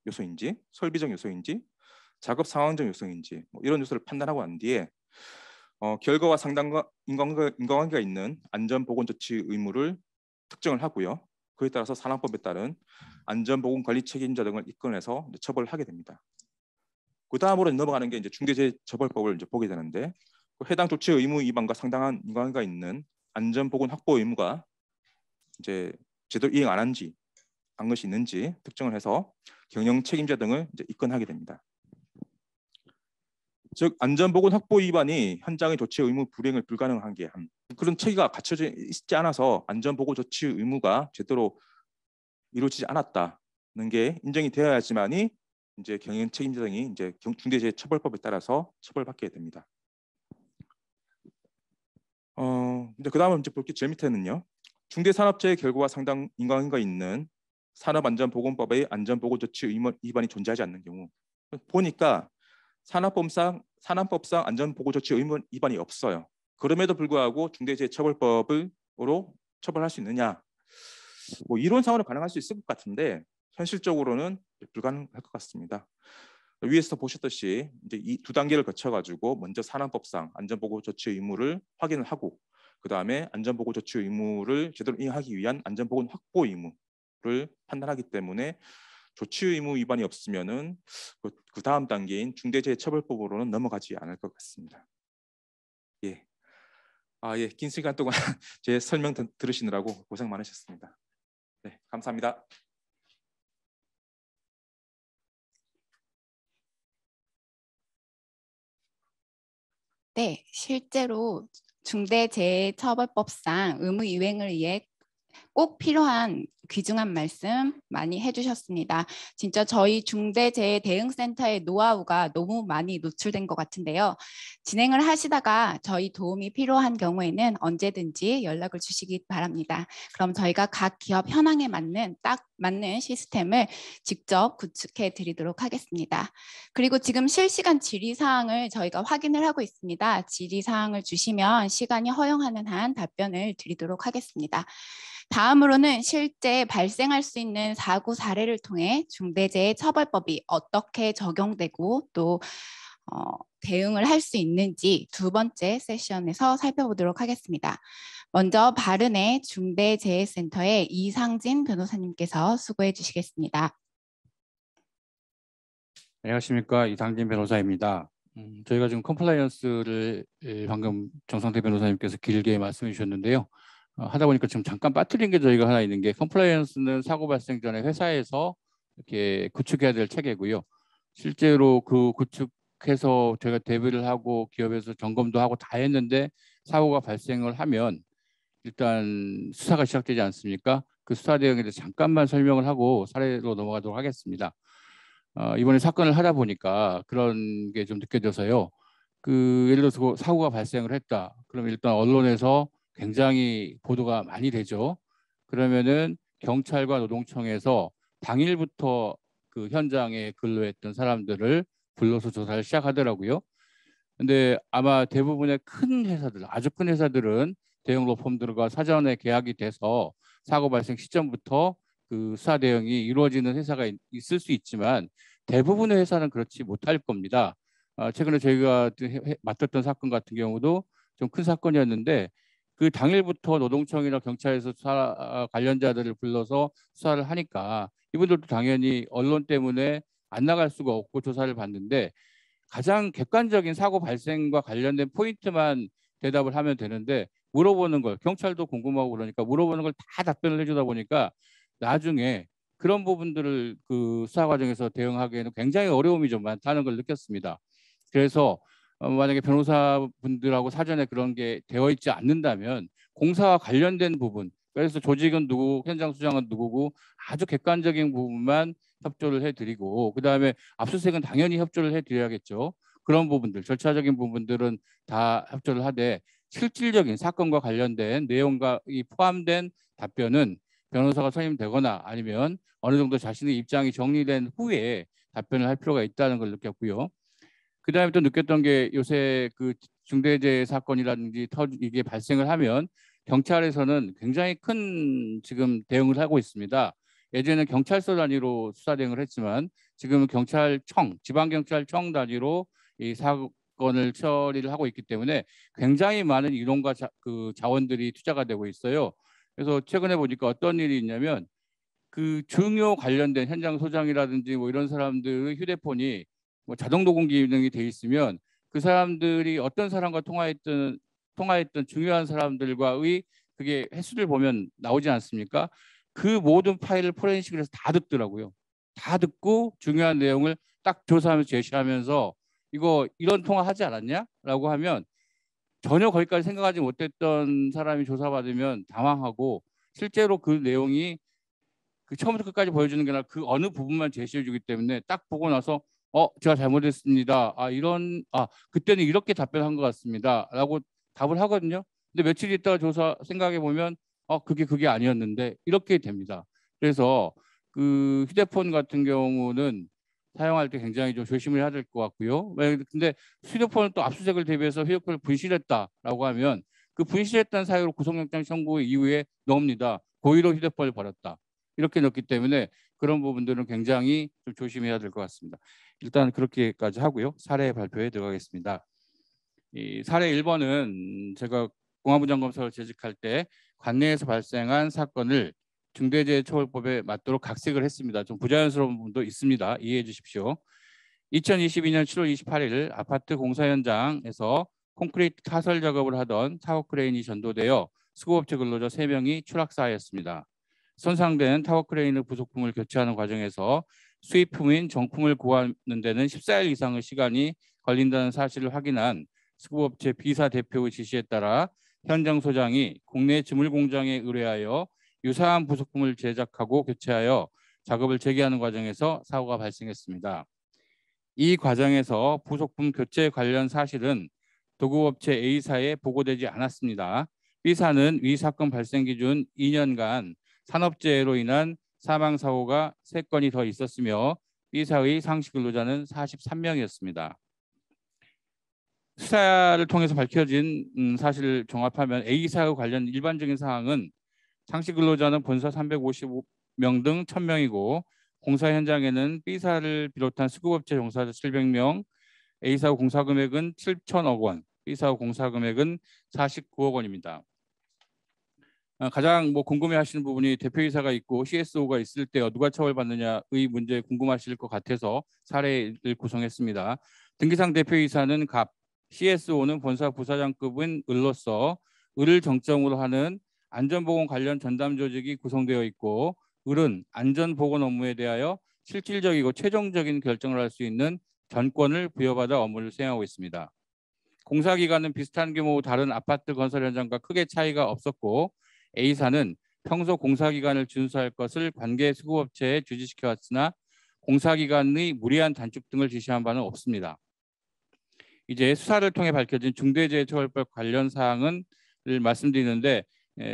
요소인지, 설비적 요소인지, 작업 상황적 요소인지 뭐 이런 요소를 판단하고 난 뒤에 결과와 상당과 인과관계가 있는 안전보건조치 의무를 특정을 하고요. 그에 따라서 산안법에 따른 안전보건관리 책임자 등을 입건해서 처벌을 하게 됩니다. 그 다음으로 넘어가는 게 이제 중대재해처벌법을 이제 보게 되는데 해당 조치 의무 위반과 상당한 인과관계가 있는 안전보건 확보 의무가 이제 제대로 이행 안 한지 한 것이 있는지 특정을 해서 경영 책임자 등을 이제 입건하게 됩니다. 즉 안전보건 확보 위반이 현장의 조치 의무 불이행을 불가능하게 한 그런 체계가 갖춰져 있지 않아서 안전보건 조치 의무가 제대로 이루어지지 않았다는 게 인정이 되어야지만이 이제 경영 책임자 등이 이제 중대재해처벌법에 따라서 처벌받게 됩니다. 이제 그다음은 이제 볼게 제일 밑에는요. 중대산업재해 결과와 상당 인과관계가 있는 산업안전보건법의 안전보건조치 의무 위반이 존재하지 않는 경우 보니까 산업법상 안전보건조치 의무 위반이 없어요. 그럼에도 불구하고 중대재해처벌법으로 처벌할 수 있느냐? 뭐 이론상으로 가능할 수 있을 것 같은데 현실적으로는 불가능할 것 같습니다. 위에서 보셨듯이 이제 이 두 단계를 거쳐가지고 먼저 산안법상 안전보고 조치 의무를 확인을 하고 그 다음에 안전보고 조치 의무를 제대로 이행하기 위한 안전보건 확보 의무를 판단하기 때문에 조치 의무 위반이 없으면은 그 다음 단계인 중대재해처벌법으로는 넘어가지 않을 것 같습니다. 예. 예, 긴 시간 동안 제 설명 들으시느라고 고생 많으셨습니다. 네, 감사합니다. 네, 실제로 중대재해처벌법상 의무 이행을 위해 꼭 필요한 귀중한 말씀 많이 해주셨습니다. 진짜 저희 중대재해대응센터의 노하우가 너무 많이 노출된 것 같은데요. 진행을 하시다가 저희 도움이 필요한 경우에는 언제든지 연락을 주시기 바랍니다. 그럼 저희가 각 기업 현황에 딱 맞는 시스템을 직접 구축해 드리도록 하겠습니다. 그리고 지금 실시간 질의사항을 저희가 확인을 하고 있습니다. 질의사항을 주시면 시간이 허용하는 한 답변을 드리도록 하겠습니다. 다음으로는 실제 발생할 수 있는 사고 사례를 통해 중대재해처벌법이 어떻게 적용되고 또 대응을 할 수 있는지 두 번째 세션에서 살펴보도록 하겠습니다. 먼저 바른의 중대재해센터의 이상진 변호사님께서 수고해 주시겠습니다. 안녕하십니까, 이상진 변호사입니다. 저희가 지금 컴플라이언스를 방금 정상태 변호사님께서 길게 말씀해 주셨는데요. 하다 보니까 지금 잠깐 빠뜨린 게 저희가 하나 있는 게, 컴플라이언스는 사고 발생 전에 회사에서 이렇게 구축해야 될 체계고요. 실제로 그 구축해서 저희가 대비를 하고 기업에서 점검도 하고 다 했는데 사고가 발생을 하면 일단 수사가 시작되지 않습니까? 그 수사 대응에 대해서 잠깐만 설명을 하고 사례로 넘어가도록 하겠습니다. 이번에 사건을 하다 보니까 그런 게 좀 느껴져서요. 예를 들어서 사고가 발생을 했다. 그럼 일단 언론에서 굉장히 보도가 많이 되죠. 그러면은 경찰과 노동청에서 당일부터 그 현장에 근로했던 사람들을 불러서 조사를 시작하더라고요. 근데 아마 대부분의 큰 회사들, 아주 큰 회사들은 대형 로펌들과 사전에 계약이 돼서 사고 발생 시점부터 그 수사 대응이 이루어지는 회사가 있을 수 있지만 대부분의 회사는 그렇지 못할 겁니다. 최근에 저희가 맡았던 사건 같은 경우도 좀 큰 사건이었는데 그 당일부터 노동청이나 경찰에서 수사 관련자들을 불러서 수사를 하니까 이분들도 당연히 언론 때문에 안 나갈 수가 없고 조사를 받는데 가장 객관적인 사고 발생과 관련된 포인트만 대답을 하면 되는데 물어보는 걸, 경찰도 궁금하고 그러니까 물어보는 걸 다 답변을 해주다 보니까 나중에 그런 부분들을 그 수사 과정에서 대응하기에는 굉장히 어려움이 좀 많다는 걸 느꼈습니다. 그래서 만약에 변호사분들하고 사전에 그런 게 되어 있지 않는다면 공사와 관련된 부분, 그래서 조직은 누구, 현장 수장은 누구고 아주 객관적인 부분만 협조를 해드리고 그다음에 압수수색은 당연히 협조를 해드려야겠죠. 그런 부분들, 절차적인 부분들은 다 협조를 하되 실질적인 사건과 관련된 내용과 포함된 답변은 변호사가 선임되거나 아니면 어느 정도 자신의 입장이 정리된 후에 답변을 할 필요가 있다는 걸 느꼈고요. 그 다음에 또 느꼈던 게 요새 그 중대재해 사건이라든지 이게 발생을 하면 경찰에서는 굉장히 큰 지금 대응을 하고 있습니다. 예전에는 경찰서 단위로 수사 대응을 했지만 지금은 경찰청, 지방경찰청 단위로 이 사건을 처리를 하고 있기 때문에 굉장히 많은 인원과 자원들이 투자가 되고 있어요. 그래서 최근에 보니까 어떤 일이 있냐면 그 중요 관련된 현장 소장이라든지 뭐 이런 사람들의 휴대폰이 뭐 자동 녹음 기능이 돼 있으면 그 사람들이 어떤 사람과 통화했던 중요한 사람들과의 그게 횟수를 보면 나오지 않습니까? 그 모든 파일을 포렌식을 해서 다 듣더라고요. 다 듣고 중요한 내용을 딱 조사하면서 제시하면서 이거 이런 통화 하지 않았냐? 라고 하면 전혀 거기까지 생각하지 못했던 사람이 조사받으면 당황하고 실제로 그 내용이 그 처음부터 끝까지 보여주는 게 아니라 그 어느 부분만 제시해 주기 때문에 딱 보고 나서 제가 잘못했습니다. 그때는 이렇게 답변한 것 같습니다. 라고 답을 하거든요. 근데 며칠 있다가 조사 생각해 보면 그게 아니었는데 이렇게 됩니다. 그래서 그 휴대폰 같은 경우는 사용할 때 굉장히 좀 조심을 해야 될 것 같고요. 근데 휴대폰을 또 압수수색을 대비해서 휴대폰을 분실했다라고 하면 그 분실했다는 사유로 구속영장 청구 이후에 넣습니다. 고의로 휴대폰을 버렸다. 이렇게 넣기 때문에 그런 부분들은 굉장히 좀 조심해야 될 것 같습니다. 일단 그렇게까지 하고요. 사례 발표에 들어가겠습니다. 이 사례 1번은 제가 공안부 점검서를 재직할 때 관내에서 발생한 사건을 중대재해처벌법에 맞도록 각색을 했습니다. 좀 부자연스러운 부분도 있습니다. 이해해 주십시오. 2022년 7월 28일 아파트 공사 현장에서 콘크리트 타설 작업을 하던 타워크레인이 전도되어 수거업체 근로자 3명이 추락사하였습니다. 손상된 타워크레인의 부속품을 교체하는 과정에서 수입품인 정품을 구하는 데는 14일 이상의 시간이 걸린다는 사실을 확인한 수거업체 B사 대표의 지시에 따라 현장 소장이 국내 지물 공장에 의뢰하여 유사한 부속품을 제작하고 교체하여 작업을 재개하는 과정에서 사고가 발생했습니다. 이 과정에서 부속품 교체 관련 사실은 도급업체 A사에 보고되지 않았습니다. B사는 위 사건 발생 기준 2년간 산업재해로 인한 사망사고가 3건이 더 있었으며 B사의 상시 근로자는 43명이었습니다. 수사를 통해서 밝혀진 사실을 종합하면 A사와 관련 일반적인 사항은 상시 근로자는 본사 355명 등 1000명이고 공사 현장에는 B사를 비롯한 수급업체 종사자 700명, A사 공사 금액은 7천억 원, B사 공사 금액은 49억 원입니다. 가장 궁금해하시는 부분이 대표이사가 있고 CSO가 있을 때 누가 처벌받느냐의 문제 궁금하실 것 같아서 사례를 구성했습니다. 등기상 대표이사는 갑, CSO는 본사 부사장급인 을로서 을을 정점으로 하는 안전보건 관련 전담 조직이 구성되어 있고 을은 안전보건 업무에 대하여 실질적이고 최종적인 결정을 할 수 있는 전권을 부여받아 업무를 수행하고 있습니다. 공사기간은 비슷한 규모 다른 아파트 건설 현장과 크게 차이가 없었고 A사는 평소 공사기간을 준수할 것을 관계 수급업체에 주지시켜왔으나 공사기간의 무리한 단축 등을 지시한 바는 없습니다. 이제 수사를 통해 밝혀진 중대재해처벌법 관련 사항을 말씀드리는데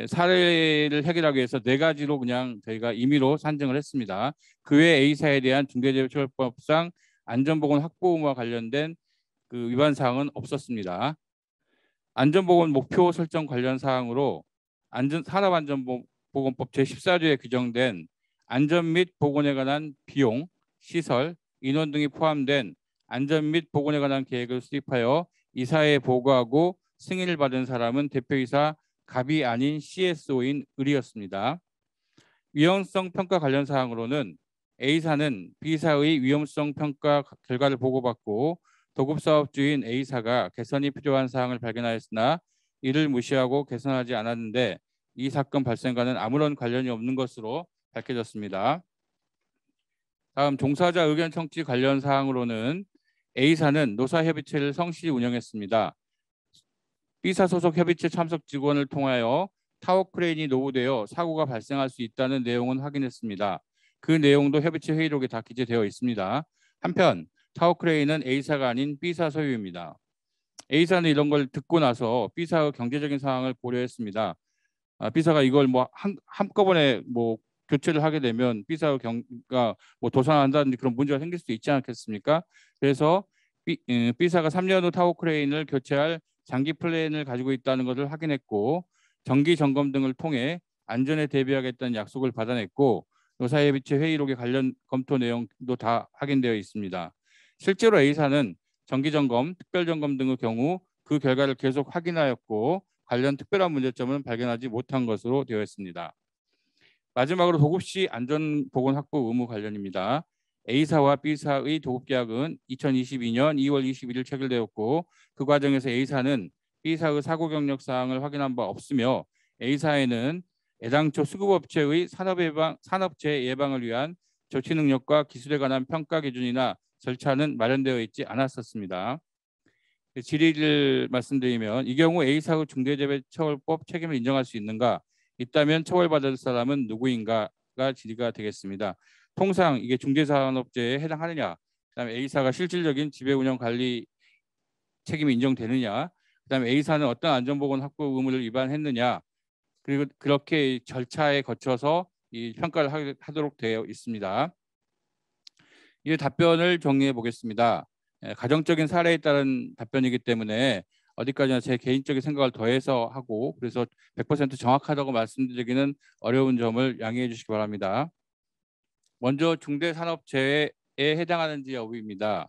사례를 해결하기 위해서 4가지로 그냥 저희가 임의로 산정을 했습니다. 그 외 A사에 대한 중대재해처벌법상 안전보건 확보 의무와 관련된 그 위반 사항은 없었습니다. 안전보건 목표 설정 관련 사항으로 산업안전보건법 제14조에 규정된 안전 및 보건에 관한 비용, 시설, 인원 등이 포함된 안전 및 보건에 관한 계획을 수립하여 이사에 보고하고 승인을 받은 사람은 대표이사 갑이 아닌 CSO인 을이었습니다. 위험성 평가 관련 사항으로는 A사는 B사의 위험성 평가 결과를 보고받고 도급사업주인 A사가 개선이 필요한 사항을 발견하였으나 이를 무시하고 개선하지 않았는데 이 사건 발생과는 아무런 관련이 없는 것으로 밝혀졌습니다. 다음 종사자 의견 청취 관련 사항으로는 A사는 노사협의체를 성실히 운영했습니다. B사 소속 협의체 참석 직원을 통하여 타워크레인이 노후되어 사고가 발생할 수 있다는 내용은 확인했습니다. 그 내용도 협의체 회의록에 다 기재되어 있습니다. 한편 타워크레인은 A사가 아닌 B사 소유입니다. A사는 이런 걸 듣고 나서 B사의 경제적인 상황을 고려했습니다. B사가 이걸 한꺼번에 교체를 하게 되면 B사의 경가 도산한다는 그런 문제가 생길 수도 있지 않겠습니까? 그래서 B사가 3년 후 타워크레인을 교체할 장기 플랜을 가지고 있다는 것을 확인했고 정기 점검 등을 통해 안전에 대비하겠다는 약속을 받아냈고 노사협의체 회의록의 관련 검토 내용도 다 확인되어 있습니다. 실제로 A사는 정기점검, 특별점검 등의 경우 그 결과를 계속 확인하였고 관련 특별한 문제점은 발견하지 못한 것으로 되어 있습니다. 마지막으로 도급시 안전보건 확보 의무 관련입니다. A사와 B사의 도급계약은 2022년 2월 21일 체결되었고 그 과정에서 A사는 B사의 사고 경력 사항을 확인한 바 없으며 A사에는 애당초 수급업체의 산업재해 예방을 위한 조치 능력과 기술에 관한 평가 기준이나 절차는 마련되어 있지 않았었습니다. 질의를 말씀드리면 이 경우 A사의 중대재해처벌법 책임을 인정할 수 있는가? 있다면 처벌받을 사람은 누구인가가 질의가 되겠습니다. 통상 이게 중대산업재해에 해당하느냐? 그다음에 A사가 실질적인 지배운영 관리 책임이 인정되느냐? 그다음에 A사는 어떤 안전보건 확보 의무를 위반했느냐? 그리고 그렇게 절차에 거쳐서 이 평가를 하도록 되어 있습니다. 이 답변을 정리해 보겠습니다. 가정적인 사례에 따른 답변이기 때문에 어디까지나 제 개인적인 생각을 더해서 하고 그래서 100% 정확하다고 말씀드리기는 어려운 점을 양해해 주시기 바랍니다. 먼저 중대산업재해 해당하는지 여부입니다.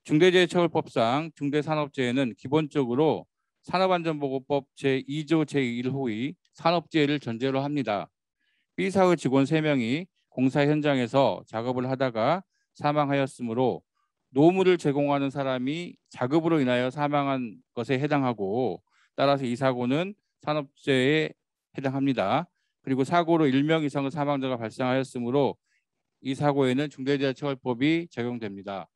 중대재해처벌법상 중대산업재해는 기본적으로 산업안전보건법 제2조 제1호의 산업재해를 전제로 합니다. B사의 직원 3명이 공사 현장에서 작업을 하다가 사망하였으므로 노무를 제공하는 사람이 작업으로 인하여 사망한 것에 해당하고, 따라서 이 사고는 산업재해에 해당합니다. 그리고 사고로 1명 이상의 사망자가 발생하였으므로 이 사고에는 중대재해처벌법이 적용됩니다.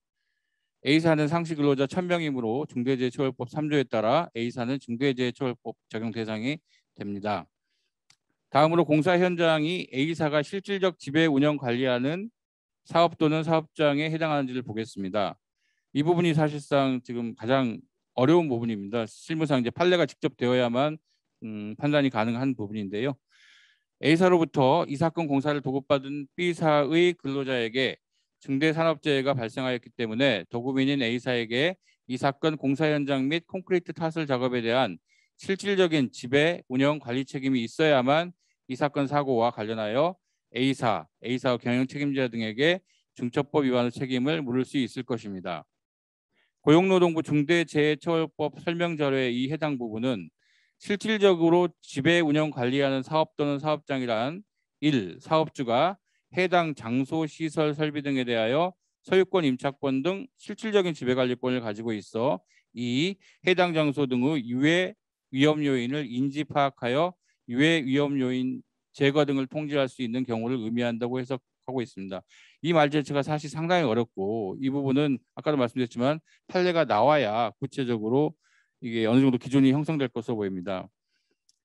A사는 상시 근로자 1000명이므로 중대재해처벌법 3조에 따라 A사는 중대재해처벌법 적용 대상이 됩니다. 다음으로 공사 현장이 A사가 실질적 지배 운영 관리하는 사업 또는 사업장에 해당하는지를 보겠습니다. 이 부분이 사실상 지금 가장 어려운 부분입니다. 실무상 이제 판례가 직접 되어야만 판단이 가능한 부분인데요. A사로부터 이 사건 공사를 도급받은 B사의 근로자에게 중대산업재해가 발생하였기 때문에 도급인인 A사에게 이 사건 공사 현장 및 콘크리트 타설 작업에 대한 실질적인 지배, 운영, 관리 책임이 있어야만 이 사건 사고와 관련하여 A사 경영 책임자 등에게 중처법 위반의 책임을 물을 수 있을 것입니다. 고용노동부 중대재해처벌법 설명자료의 이 해당 부분은 실질적으로 지배, 운영, 관리하는 사업 또는 사업장이란 1. 사업주가 해당 장소, 시설, 설비 등에 대하여 소유권, 임차권 등 실질적인 지배관리권을 가지고 있어 2. 해당 장소 등의 유해 위험 요인을 인지 파악하여 유해 위험 요인 제거 등을 통제할 수 있는 경우를 의미한다고 해석하고 있습니다. 이 말 자체가 사실 상당히 어렵고, 이 부분은 아까도 말씀드렸지만 판례가 나와야 구체적으로 이게 어느 정도 기준이 형성될 것으로 보입니다.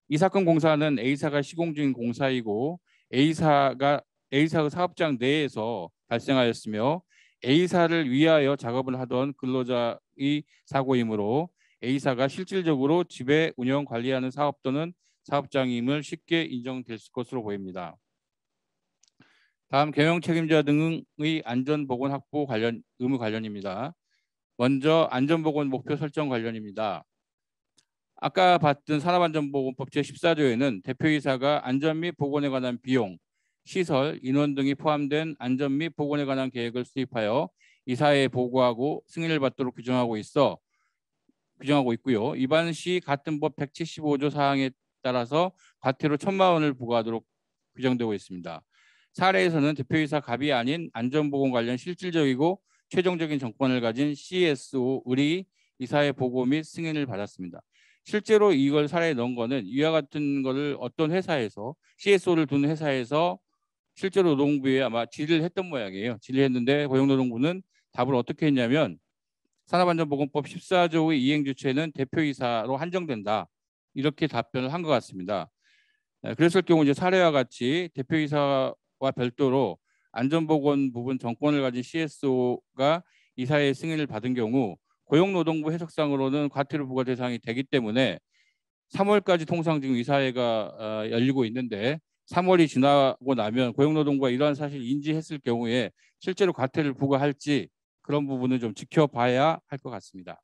이 사건 공사는 A사가 시공 중인 공사이고 A사의 사업장 내에서 발생하였으며 A사를 위하여 작업을 하던 근로자의 사고이므로 A사가 실질적으로 지배, 운영, 관리하는 사업 또는 사업장임을 쉽게 인정될 것으로 보입니다. 다음 경영 책임자 등의 안전보건 확보 관련 의무 관련입니다. 먼저 안전보건 목표 설정 관련입니다. 아까 봤던 산업안전보건법 제14조에는 대표이사가 안전 및 보건에 관한 비용, 시설, 인원 등이 포함된 안전 및 보건에 관한 계획을 수립하여 이사회에 보고하고 승인을 받도록 규정하고 있고요. 위반 시 같은 법 175조 사항에 따라서 과태료 1000만 원을 부과하도록 규정되고 있습니다. 사례에서는 대표이사 갑이 아닌 안전보건 관련 실질적이고 최종적인 정권을 가진 CSO 을이 이사회 보고 및 승인을 받았습니다. 실제로 이걸 사례에 넣은 거는 이와 같은 거를 어떤 회사에서 CSO를 둔 회사에서 실제로 노동부에 아마 질의를 했던 모양이에요. 질의를 했는데 고용노동부는 답을 어떻게 했냐면 산업안전보건법 14조의 이행주체는 대표이사로 한정된다. 이렇게 답변을 한 것 같습니다. 그랬을 경우 이제 사례와 같이 대표이사와 별도로 안전보건 부분 정권을 가진 CSO가 이사회의 승인을 받은 경우 고용노동부 해석상으로는 과태료 부과 대상이 되기 때문에 3월까지 통상 지금 이사회가 열리고 있는데 3월이 지나고 나면 고용노동부가 이러한 사실을 인지했을 경우에 실제로 과태료를 부과할지 그런 부분은 좀 지켜봐야 할 것 같습니다.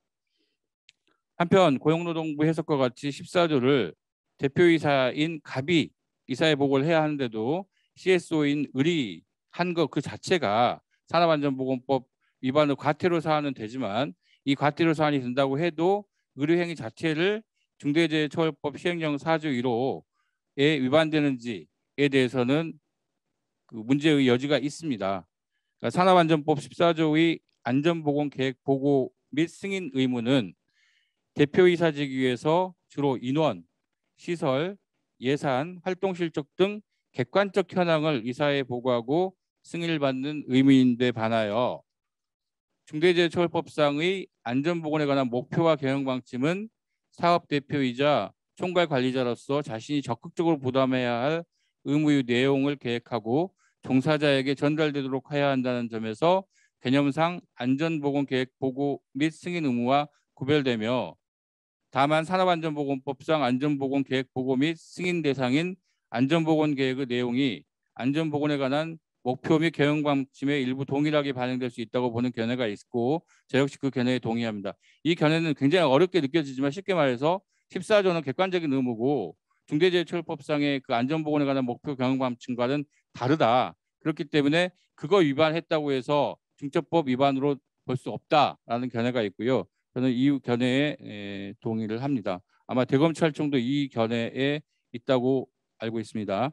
한편 고용노동부 해석과 같이 14조를 대표이사인 갑이 이사회 보고를 해야 하는데도 CSO인 을이 한 것 그 자체가 산업안전보건법 위반의 과태료 사안은 되지만 이 과태료 사안이 된다고 해도 의료행위 자체를 중대재해처벌법 시행령 4조 1호에 위반되는지에 대해서는 그 문제의 여지가 있습니다. 그러니까 산업안전법 14조의 안전보건계획 보고 및 승인 의무는 대표이사직위에서 주로 인원, 시설, 예산, 활동실적 등 객관적 현황을 이사회에 보고하고 승인을 받는 의무인데 반하여 중대재해처벌법상의 안전보건에 관한 목표와 경영방침은 사업 대표이자 총괄 관리자로서 자신이 적극적으로 부담해야 할 의무의 내용을 계획하고 종사자에게 전달되도록 해야 한다는 점에서 개념상 안전보건계획 보고 및 승인 의무와 구별되며, 다만 산업안전보건법상 안전보건계획 보고 및 승인 대상인 안전보건계획의 내용이 안전보건에 관한 목표 및 경영방침에 일부 동일하게 반영될 수 있다고 보는 견해가 있고 저 역시 그 견해에 동의합니다. 이 견해는 굉장히 어렵게 느껴지지만 쉽게 말해서 14조는 객관적인 의무고 중대재해처벌법상의 그 안전보건에 관한 목표 경영방침과는 다르다. 그렇기 때문에 그거 위반했다고 해서 중처법 위반으로 볼 수 없다라는 견해가 있고요. 저는 이 견해에 동의를 합니다. 아마 대검찰청도 이 견해에 있다고 알고 있습니다.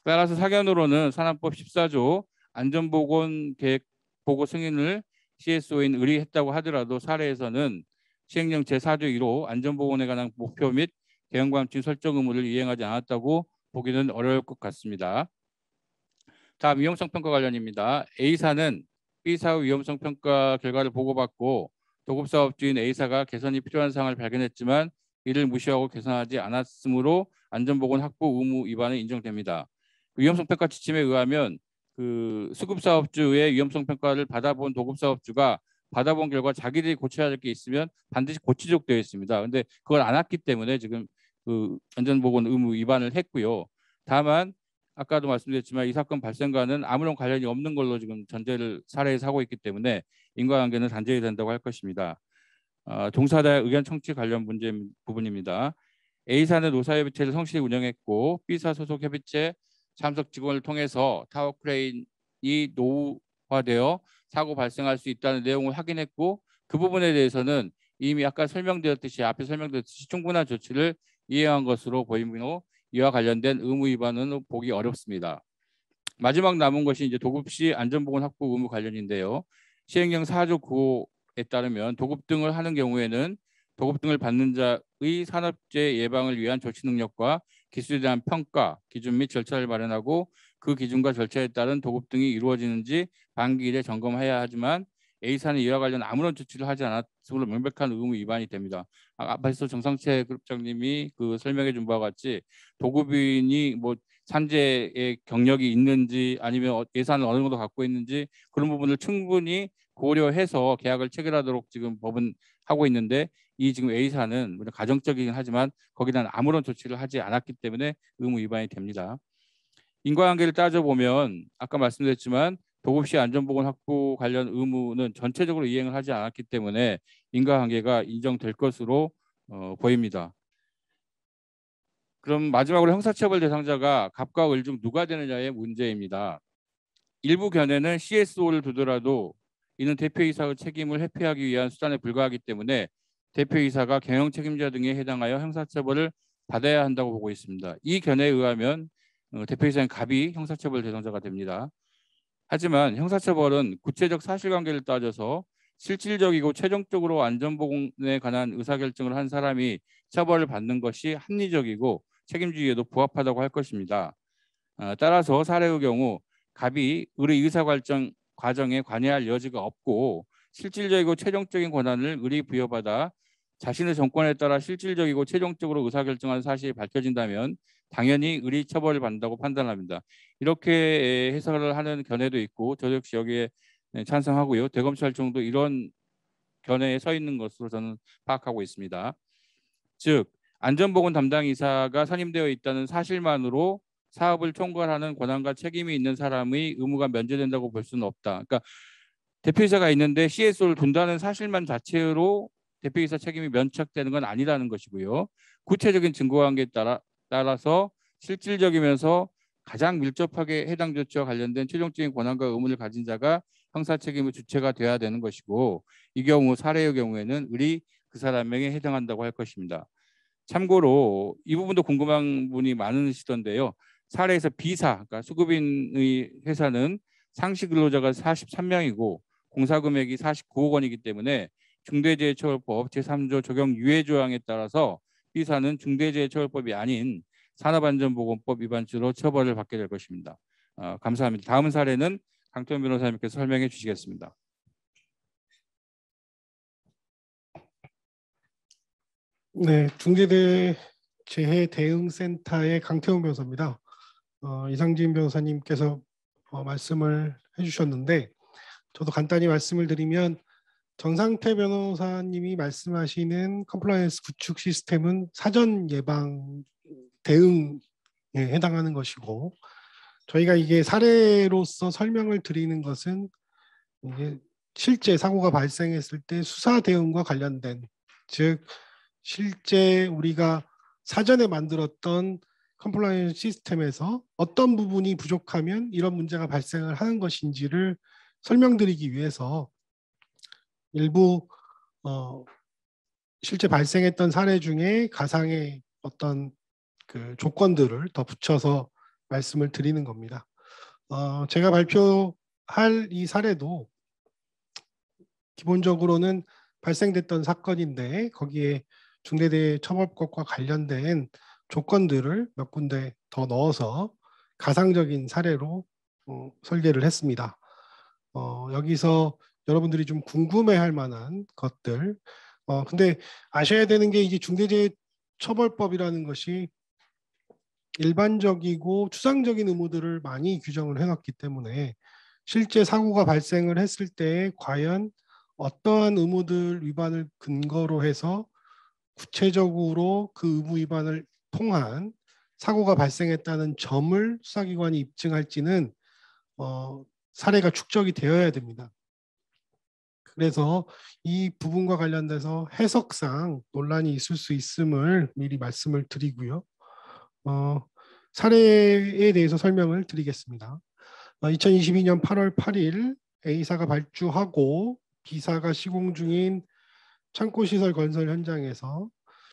따라서 사견으로는 산안법 14조 안전보건 계획보고 승인을 CSO인 의뢰했다고 하더라도 사례에서는 시행령 제4조 1호 안전보건에 관한 목표 및 대응방침 설정 의무를 이행하지 않았다고 보기는 어려울 것 같습니다. 다음 위험성 평가 관련입니다. A사는 B사 위험성 평가 결과를 보고받고 도급사업주인 A사가 개선이 필요한 사항을 발견했지만 이를 무시하고 개선하지 않았으므로 안전보건 확보 의무 위반이 인정됩니다. 위험성 평가 지침에 의하면 그 수급사업주의 위험성 평가를 받아본 도급사업주가 받아본 결과 자기들이 고쳐야 할 게 있으면 반드시 고치도록 되어 있습니다. 그런데 그걸 안 했기 때문에 지금 그 안전보건 의무 위반을 했고요. 다만 아까도 말씀드렸지만 이 사건 발생과는 아무런 관련이 없는 걸로 지금 전제를 사례에서 하고 있기 때문에 인과관계는 단절이 된다고 할 것입니다. 동사자의 의견 청취 관련 문제 부분입니다. A사는 노사협의체를 성실히 운영했고 B사 소속 협의체 참석 직원을 통해서 타워 크레인이 노후화되어 사고 발생할 수 있다는 내용을 확인했고 그 부분에 대해서는 이미 아까 앞에 설명드렸듯이 충분한 조치를 이행한 것으로 보이므로 이와 관련된 의무 위반은 보기 어렵습니다. 마지막 남은 것이 이제 도급시 안전보건 확보 의무 관련인데요. 시행령 4조 9호에 따르면 도급 등을 하는 경우에는 도급 등을 받는 자의 산업재해 예방을 위한 조치 능력과 기술에 대한 평가, 기준 및 절차를 마련하고 그 기준과 절차에 따른 도급 등이 이루어지는지 반기일에 점검해야 하지만 A사는 이와 관련 아무런 조치를 하지 않았으므로 명백한 의무 위반이 됩니다. 앞에서 정상채 그룹장님이 그 설명해 준 바와 같이 도급인이 뭐 산재의 경력이 있는지 아니면 예산을 어느 정도 갖고 있는지 그런 부분을 충분히 고려해서 계약을 체결하도록 지금 법은 하고 있는데 이 지금 A사는 가정적이긴 하지만 거기다 아무런 조치를 하지 않았기 때문에 의무 위반이 됩니다. 인과관계를 따져보면 아까 말씀드렸지만 도급시 안전보건 확보 관련 의무는 전체적으로 이행을 하지 않았기 때문에 인과관계가 인정될 것으로 보입니다. 그럼 마지막으로 형사처벌 대상자가 갑과 을 중 누가 되느냐의 문제입니다. 일부 견해는 CSO를 두더라도 이는 대표이사의 책임을 회피하기 위한 수단에 불과하기 때문에 대표이사가 경영 책임자 등에 해당하여 형사처벌을 받아야 한다고 보고 있습니다. 이 견해에 의하면 대표이사는 갑이 형사처벌 대상자가 됩니다. 하지만 형사처벌은 구체적 사실관계를 따져서 실질적이고 최종적으로 안전보건에 관한 의사결정을 한 사람이 처벌을 받는 것이 합리적이고 책임주의에도 부합하다고 할 것입니다. 따라서 사례의 경우 갑이 을의 의사결정 과정에 관여할 여지가 없고 실질적이고 최종적인 권한을 을이 부여받아 자신의 정권에 따라 실질적이고 최종적으로 의사결정하는 사실이 밝혀진다면 당연히 을이 처벌을 받는다고 판단합니다. 이렇게 해석을 하는 견해도 있고 저도 역시 여기에 찬성하고요. 대검찰청도 이런 견해에 서 있는 것으로 저는 파악하고 있습니다. 즉 안전보건 담당 이사가 선임되어 있다는 사실만으로 사업을 총괄하는 권한과 책임이 있는 사람의 의무가 면제된다고 볼 수는 없다. 그러니까 대표이사가 있는데 CSO를 둔다는 사실만 자체로 대표이사 책임이 면책되는 건 아니라는 것이고요. 구체적인 증거관계에 따라서 실질적이면서 가장 밀접하게 해당 조치와 관련된 최종적인 권한과 의무를 가진 자가 형사 책임의 주체가 돼야 되는 것이고 이 경우 사례의 경우에는 을이 그 사람에게 해당한다고 할 것입니다. 참고로 이 부분도 궁금한 분이 많으시던데요. 사례에서 B사, 그러니까 수급인의 회사는 상시 근로자가 43명이고 공사금액이 49억 원이기 때문에 중대재해처벌법 제3조 적용 유예 조항에 따라서 B사는 중대재해처벌법이 아닌 산업안전보건법 위반죄로 처벌을 받게 될 것입니다. 감사합니다. 다음 사례는 강태훈 변호사님께서 설명해 주시겠습니다. 네, 중대재해대응센터의 강태훈 변호사입니다. 이상진 변호사님께서 말씀을 해주셨는데 저도 간단히 말씀을 드리면 정상태 변호사님이 말씀하시는 컴플라이언스 구축 시스템은 사전 예방 대응에 해당하는 것이고 저희가 이게 사례로서 설명을 드리는 것은 이게 실제 사고가 발생했을 때 수사 대응과 관련된 즉 실제 우리가 사전에 만들었던 컴플라이언스 시스템에서 어떤 부분이 부족하면 이런 문제가 발생을 하는 것인지를 설명드리기 위해서 일부 실제 발생했던 사례 중에 가상의 어떤 그 조건들을 더 붙여서 말씀을 드리는 겁니다. 제가 발표할 이 사례도 기본적으로는 발생됐던 사건인데 거기에 중대재해처벌법과 관련된 조건들을 몇 군데 더 넣어서 가상적인 사례로 설계를 했습니다. 여기서 여러분들이 좀 궁금해할 만한 것들. 근데 아셔야 되는 게 이제 중대재해처벌법이라는 것이 일반적이고 추상적인 의무들을 많이 규정을 해놨기 때문에 실제 사고가 발생을 했을 때 과연 어떠한 의무들 위반을 근거로 해서 구체적으로 그 의무 위반을 통한 사고가 발생했다는 점을 수사기관이 입증할지는 사례가 축적이 되어야 됩니다. 그래서 이 부분과 관련돼서 해석상 논란이 있을 수 있음을 미리 말씀을 드리고요. 사례에 대해서 설명을 드리겠습니다. 2022년 8월 8일 A사가 발주하고 B사가 시공 중인 창고시설 건설 현장에서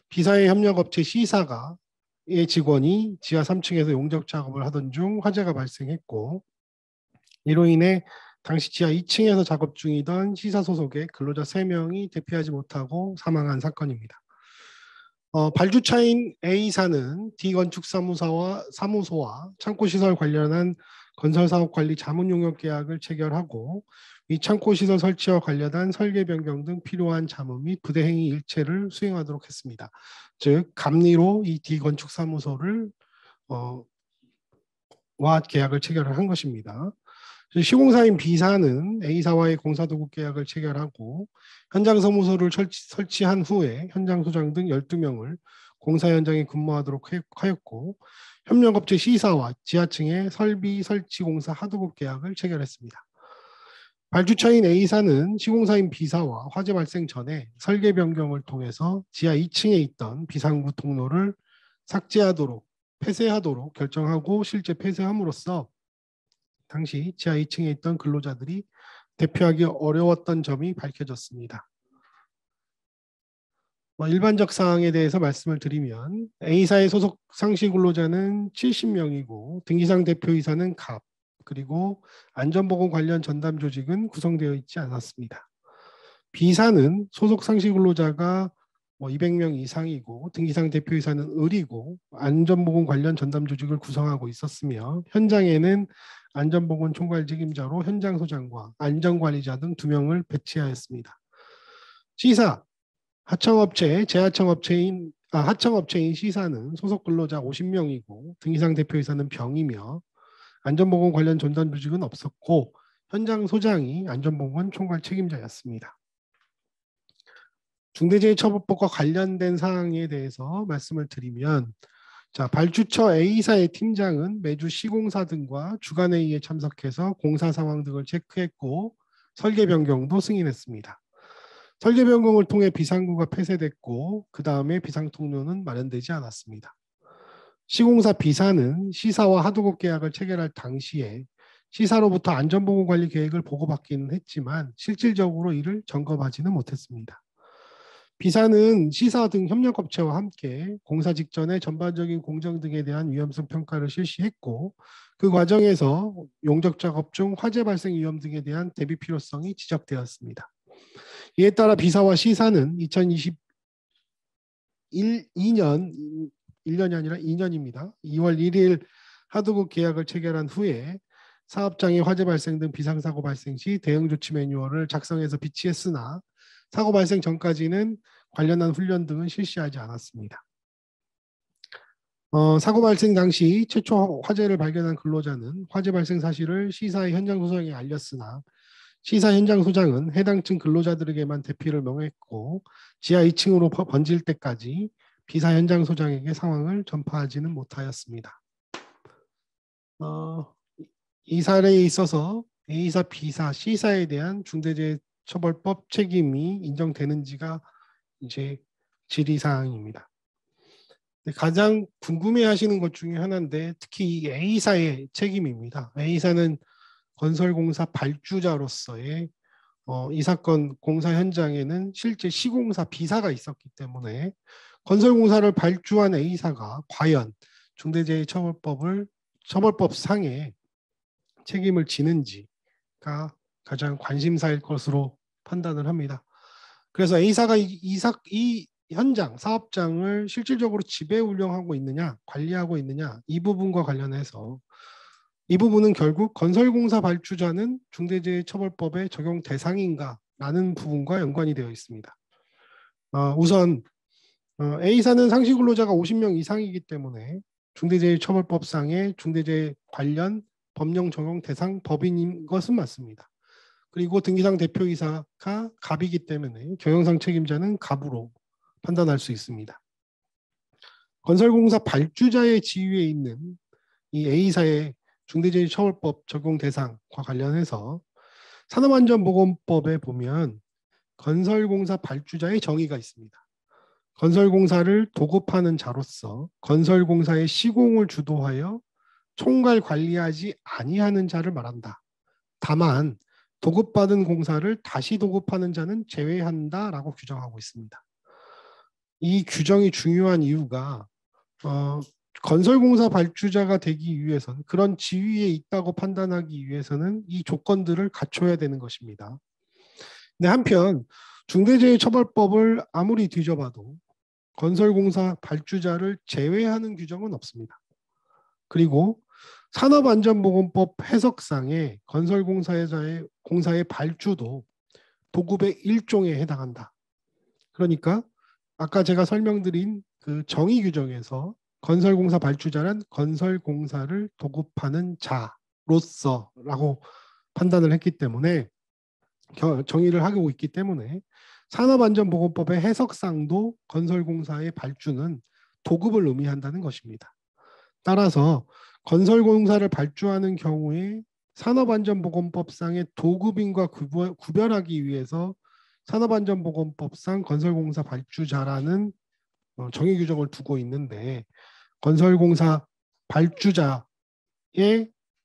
B사의 협력업체 C사의 직원이 지하 3층에서 용접 작업을 하던 중 화재가 발생했고 이로 인해 당시 지하 2층에서 작업 중이던 C사 소속의 근로자 3명이 대피하지 못하고 사망한 사건입니다. 발주차인 A사는 D건축사무소와 창고시설 관련한 건설사업관리 자문용역 계약을 체결하고 이 창고시설 설치와 관련한 설계 변경 등 필요한 자문 및 부대 행위 일체를 수행하도록 했습니다. 즉 감리로 이 D건축사무소를 와 계약을 체결을 한 것입니다. 시공사인 B사는 A사와의 공사도급 계약을 체결하고 현장 사무소를 설치한 후에 현장 소장 등 12명을 공사 현장에 근무하도록 하였고 협력업체 C사와 지하층의 설비 설치 공사 하도급 계약을 체결했습니다. 발주처인 A사는 시공사인 B사와 화재 발생 전에 설계 변경을 통해서 지하 2층에 있던 비상구 통로를 삭제하도록 폐쇄하도록 결정하고 실제 폐쇄함으로써 당시 지하 2층에 있던 근로자들이 대피하기 어려웠던 점이 밝혀졌습니다. 일반적 사항에 대해서 말씀을 드리면 A사의 소속 상시 근로자는 70명이고 등기상 대표이사는 갑 그리고 안전보건 관련 전담 조직은 구성되어 있지 않았습니다. B사는 소속 상시 근로자가 200명 이상이고 등기상 대표이사는 을이고 안전보건 관련 전담 조직을 구성하고 있었으며 현장에는 안전보건 총괄 책임자로 현장소장과 안전관리자 등 2명을 배치하였습니다. C사, 하청업체인 C사는 소속 근로자 50명이고 등기상 대표이사는 병이며 안전보건 관련 전담 조직은 없었고 현장소장이 안전보건 총괄 책임자였습니다. 중대재해처벌법과 관련된 사항에 대해서 말씀을 드리면 발주처 A사의 팀장은 매주 시공사 등과 주간회의에 참석해서 공사 상황 등을 체크했고 설계 변경도 승인했습니다. 설계 변경을 통해 비상구가 폐쇄됐고 그 다음에 비상통로는 마련되지 않았습니다. 시공사 B사는 C사와 하도급 계약을 체결할 당시에 C사로부터 안전보건관리 계획을 보고받기는 했지만 실질적으로 이를 점검하지는 못했습니다. B사는 C사 등 협력업체와 함께 공사 직전에 전반적인 공정 등에 대한 위험성 평가를 실시했고 그 과정에서 용접 작업 중 화재 발생 위험 등에 대한 대비 필요성이 지적되었습니다. 이에 따라 B사와 C사는 1년이 아니라 2년입니다. 2월 1일 하도급 계약을 체결한 후에 사업장에 화재 발생 등 비상사고 발생 시 대응조치 매뉴얼을 작성해서 비치했으나 사고 발생 전까지는 관련한 훈련 등은 실시하지 않았습니다. 사고 발생 당시 최초 화재를 발견한 근로자는 화재 발생 사실을 C사의 현장 소장에 알렸으나 C사 현장 소장은 해당 층 근로자들에게만 대피를 명했고 지하 2층으로 번질 때까지 B사 현장 소장에게 상황을 전파하지는 못하였습니다. 이 사례에 있어서 A사, B사, C사에 대한 중대재해처벌법 책임이 인정되는지가 이제 질의사항입니다. 가장 궁금해하시는 것 중에 하나인데 특히 이 A사의 책임입니다. A사는 건설공사 발주자로서의 이 사건 공사 현장에는 실제 시공사 B사가 있었기 때문에 건설공사를 발주한 A사가 과연 중대재해처벌법상의 책임을 지는지가 가장 관심사일 것으로 판단을 합니다. 그래서 A사가 이 현장, 사업장을 실질적으로 지배 운영하고 있느냐, 관리하고 있느냐, 이 부분과 관련해서 이 부분은 결국 건설공사 발주자는 중대재해처벌법의 적용 대상인가라는 부분과 연관이 되어 있습니다. 우선 A사는 상시근로자가 50명 이상이기 때문에 중대재해처벌법상의 중대재해 관련 법령 적용 대상 법인인 것은 맞습니다. 그리고 등기상 대표이사가 갑이기 때문에 경영상 책임자는 갑으로 판단할 수 있습니다. 건설공사 발주자의 지위에 있는 이 A사의 중대재해처벌법 적용 대상과 관련해서 산업안전보건법에 보면 건설공사 발주자의 정의가 있습니다. 건설공사를 도급하는 자로서 건설공사의 시공을 주도하여 총괄 관리하지 아니하는 자를 말한다. 다만 도급받은 공사를 다시 도급하는 자는 제외한다라고 규정하고 있습니다. 이 규정이 중요한 이유가 건설공사 발주자가 되기 위해서는 그런 지위에 있다고 판단하기 위해서는 이 조건들을 갖춰야 되는 것입니다. 근데 한편 중대재해처벌법을 아무리 뒤져봐도 건설공사 발주자를 제외하는 규정은 없습니다. 그리고 산업안전보건법 해석상의 건설공사의 발주도 도급의 일종에 해당한다. 그러니까 아까 제가 설명드린 그 정의 규정에서 건설공사 발주자란 건설공사를 도급하는 자로서라고 판단을 했기 때문에 정의를 하고 있기 때문에 산업안전보건법의 해석상도 건설공사의 발주는 도급을 의미한다는 것입니다. 따라서 건설공사를 발주하는 경우에 산업안전보건법상의 도급인과 구별하기 위해서 산업안전보건법상 건설공사 발주자라는 정의 규정을 두고 있는데 건설공사 발주자의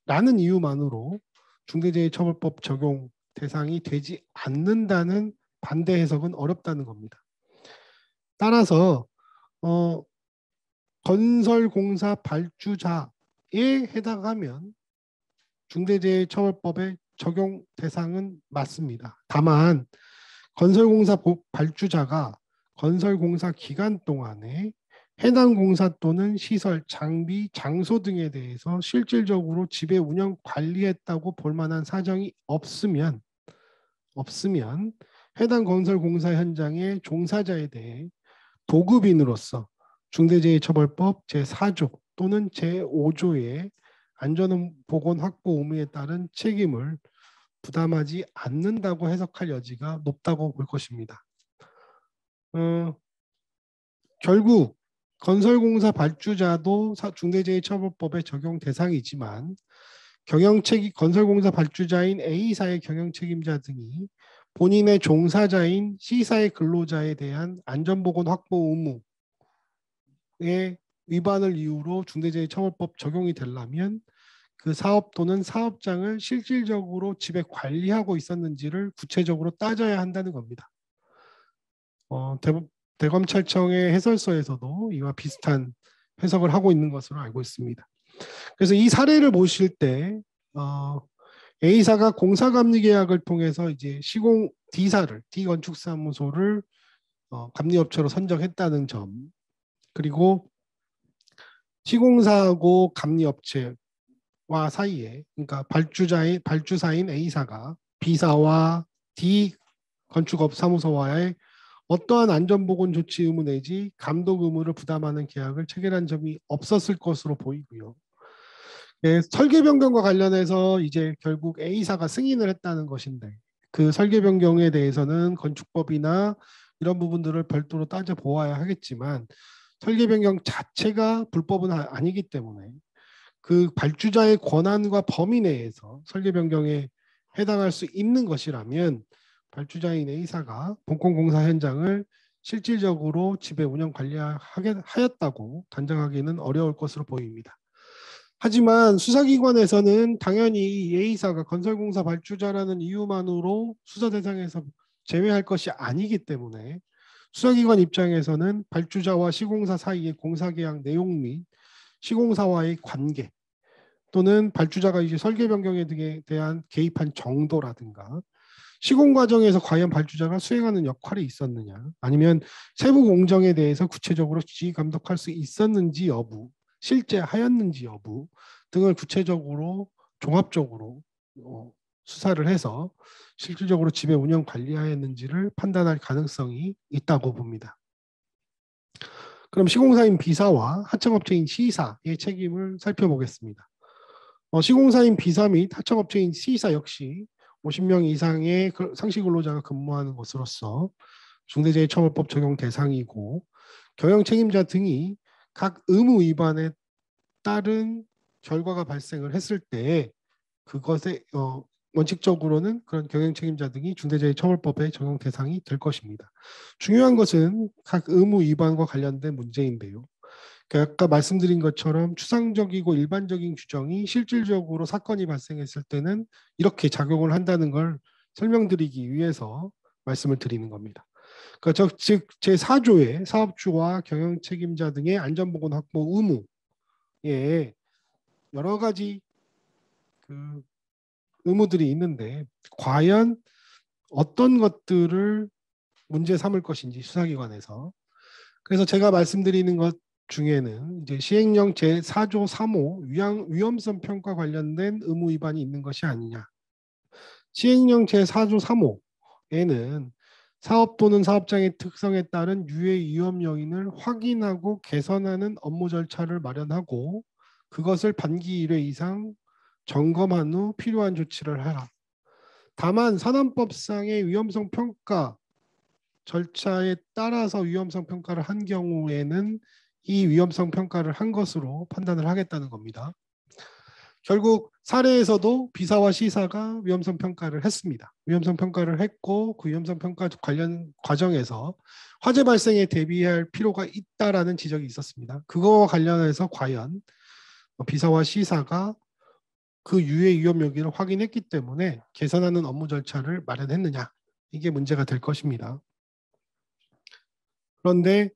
라는 이유만으로 중대재해처벌법 적용 대상이 되지 않는다는 반대 해석은 어렵다는 겁니다. 따라서 건설공사 발주자에 해당하면 중대재해처벌법의 적용 대상은 맞습니다. 다만 건설공사 발주자가 건설공사 기간 동안에 해당 공사 또는 시설, 장비, 장소 등에 대해서 실질적으로 지배 운영 관리했다고 볼 만한 사정이 없으면 해당 건설공사 현장의 종사자에 대해 도급인으로서 중대재해처벌법 제4조 또는 제5조의 안전보건 확보 의무에 따른 책임을 부담하지 않는다고 해석할 여지가 높다고 볼 것입니다. 결국 건설공사 발주자도 중대재해처벌법의 적용 대상이지만 건설공사 발주자인 A사의 경영책임자 등이 본인의 종사자인 C사의 근로자에 대한 안전보건 확보 의무의 위반을 이유로 중대재해처벌법 적용이 되려면 그 사업 또는 사업장을 실질적으로 지배 관리하고 있었는지를 구체적으로 따져야 한다는 겁니다. 대검찰청의 해설서에서도 이와 비슷한 해석을 하고 있는 것으로 알고 있습니다. 그래서 이 사례를 보실 때 A사가 공사감리계약을 통해서 이제 시공 D건축사무소를 감리업체로 선정했다는 점, 그리고 시공사하고 감리업체와 사이에, 그러니까 발주사인 A사가 B사와 D건축업사무소와의 어떠한 안전보건 조치 의무 내지 감독 의무를 부담하는 계약을 체결한 점이 없었을 것으로 보이고요. 네, 설계 변경과 관련해서 이제 결국 A사가 승인을 했다는 것인데 그 설계 변경에 대해서는 건축법이나 이런 부분들을 별도로 따져보아야 하겠지만 설계 변경 자체가 불법은 아니기 때문에 그 발주자의 권한과 범위 내에서 설계 변경에 해당할 수 있는 것이라면 발주자인 A사가 본건공사 현장을 실질적으로 지배 운영 관리하였다고 단정하기는 어려울 것으로 보입니다. 하지만 수사기관에서는 당연히 A사가 건설공사 발주자라는 이유만으로 수사 대상에서 제외할 것이 아니기 때문에 수사기관 입장에서는 발주자와 시공사 사이의 공사계약 내용 및 시공사와의 관계 또는 발주자가 이제 설계 변경에 등에 대한 개입한 정도라든가 시공 과정에서 과연 발주자가 수행하는 역할이 있었느냐 아니면 세부 공정에 대해서 구체적으로 지휘 감독할 수 있었는지 여부 실제 하였는지 여부 등을 구체적으로 종합적으로 수사를 해서 실질적으로 지배 운영 관리하였는지를 판단할 가능성이 있다고 봅니다. 그럼 시공사인 B사와 하청업체인 C사의 책임을 살펴보겠습니다. 시공사인 B사 및 하청업체인 C사 역시 50명 이상의 상시 근로자가 근무하는 것으로서 중대재해처벌법 적용 대상이고 경영 책임자 등이 각 의무 위반에 따른 결과가 발생을 했을 때 그것에 원칙적으로는 그런 경영 책임자 등이 중대재해처벌법의 적용 대상이 될 것입니다. 중요한 것은 각 의무 위반과 관련된 문제인데요. 그러니까 아까 말씀드린 것처럼 추상적이고 일반적인 규정이 실질적으로 사건이 발생했을 때는 이렇게 작용을 한다는 걸 설명드리기 위해서 말씀을 드리는 겁니다. 그러니까 즉 제4조의 사업주와 경영 책임자 등의 안전보건 확보 의무에 여러 가지 그 의무들이 있는데 과연 어떤 것들을 문제 삼을 것인지 수사기관에서 그래서 제가 말씀드리는 것 중에는 이제 시행령 제4조 3호 위험성 평가 관련된 의무 위반이 있는 것이 아니냐. 시행령 제4조 3호에는 사업 또는 사업장의 특성에 따른 유해 위험 요인을 확인하고 개선하는 업무 절차를 마련하고 그것을 반기 1회 이상 점검한 후 필요한 조치를 하라. 다만 산안법상의 위험성 평가 절차에 따라서 위험성 평가를 한 경우에는 이 위험성 평가를 한 것으로 판단을 하겠다는 겁니다. 결국 사례에서도 B사와 C사가 위험성 평가를 했습니다. 위험성 평가를 했고 그 위험성 평가 관련 과정에서 화재 발생에 대비할 필요가 있다라는 지적이 있었습니다. 그거와 관련해서 과연 B사와 C사가 그 유해 위험 요기를 확인했기 때문에 개선하는 업무 절차를 마련했느냐 이게 문제가 될 것입니다. 그런데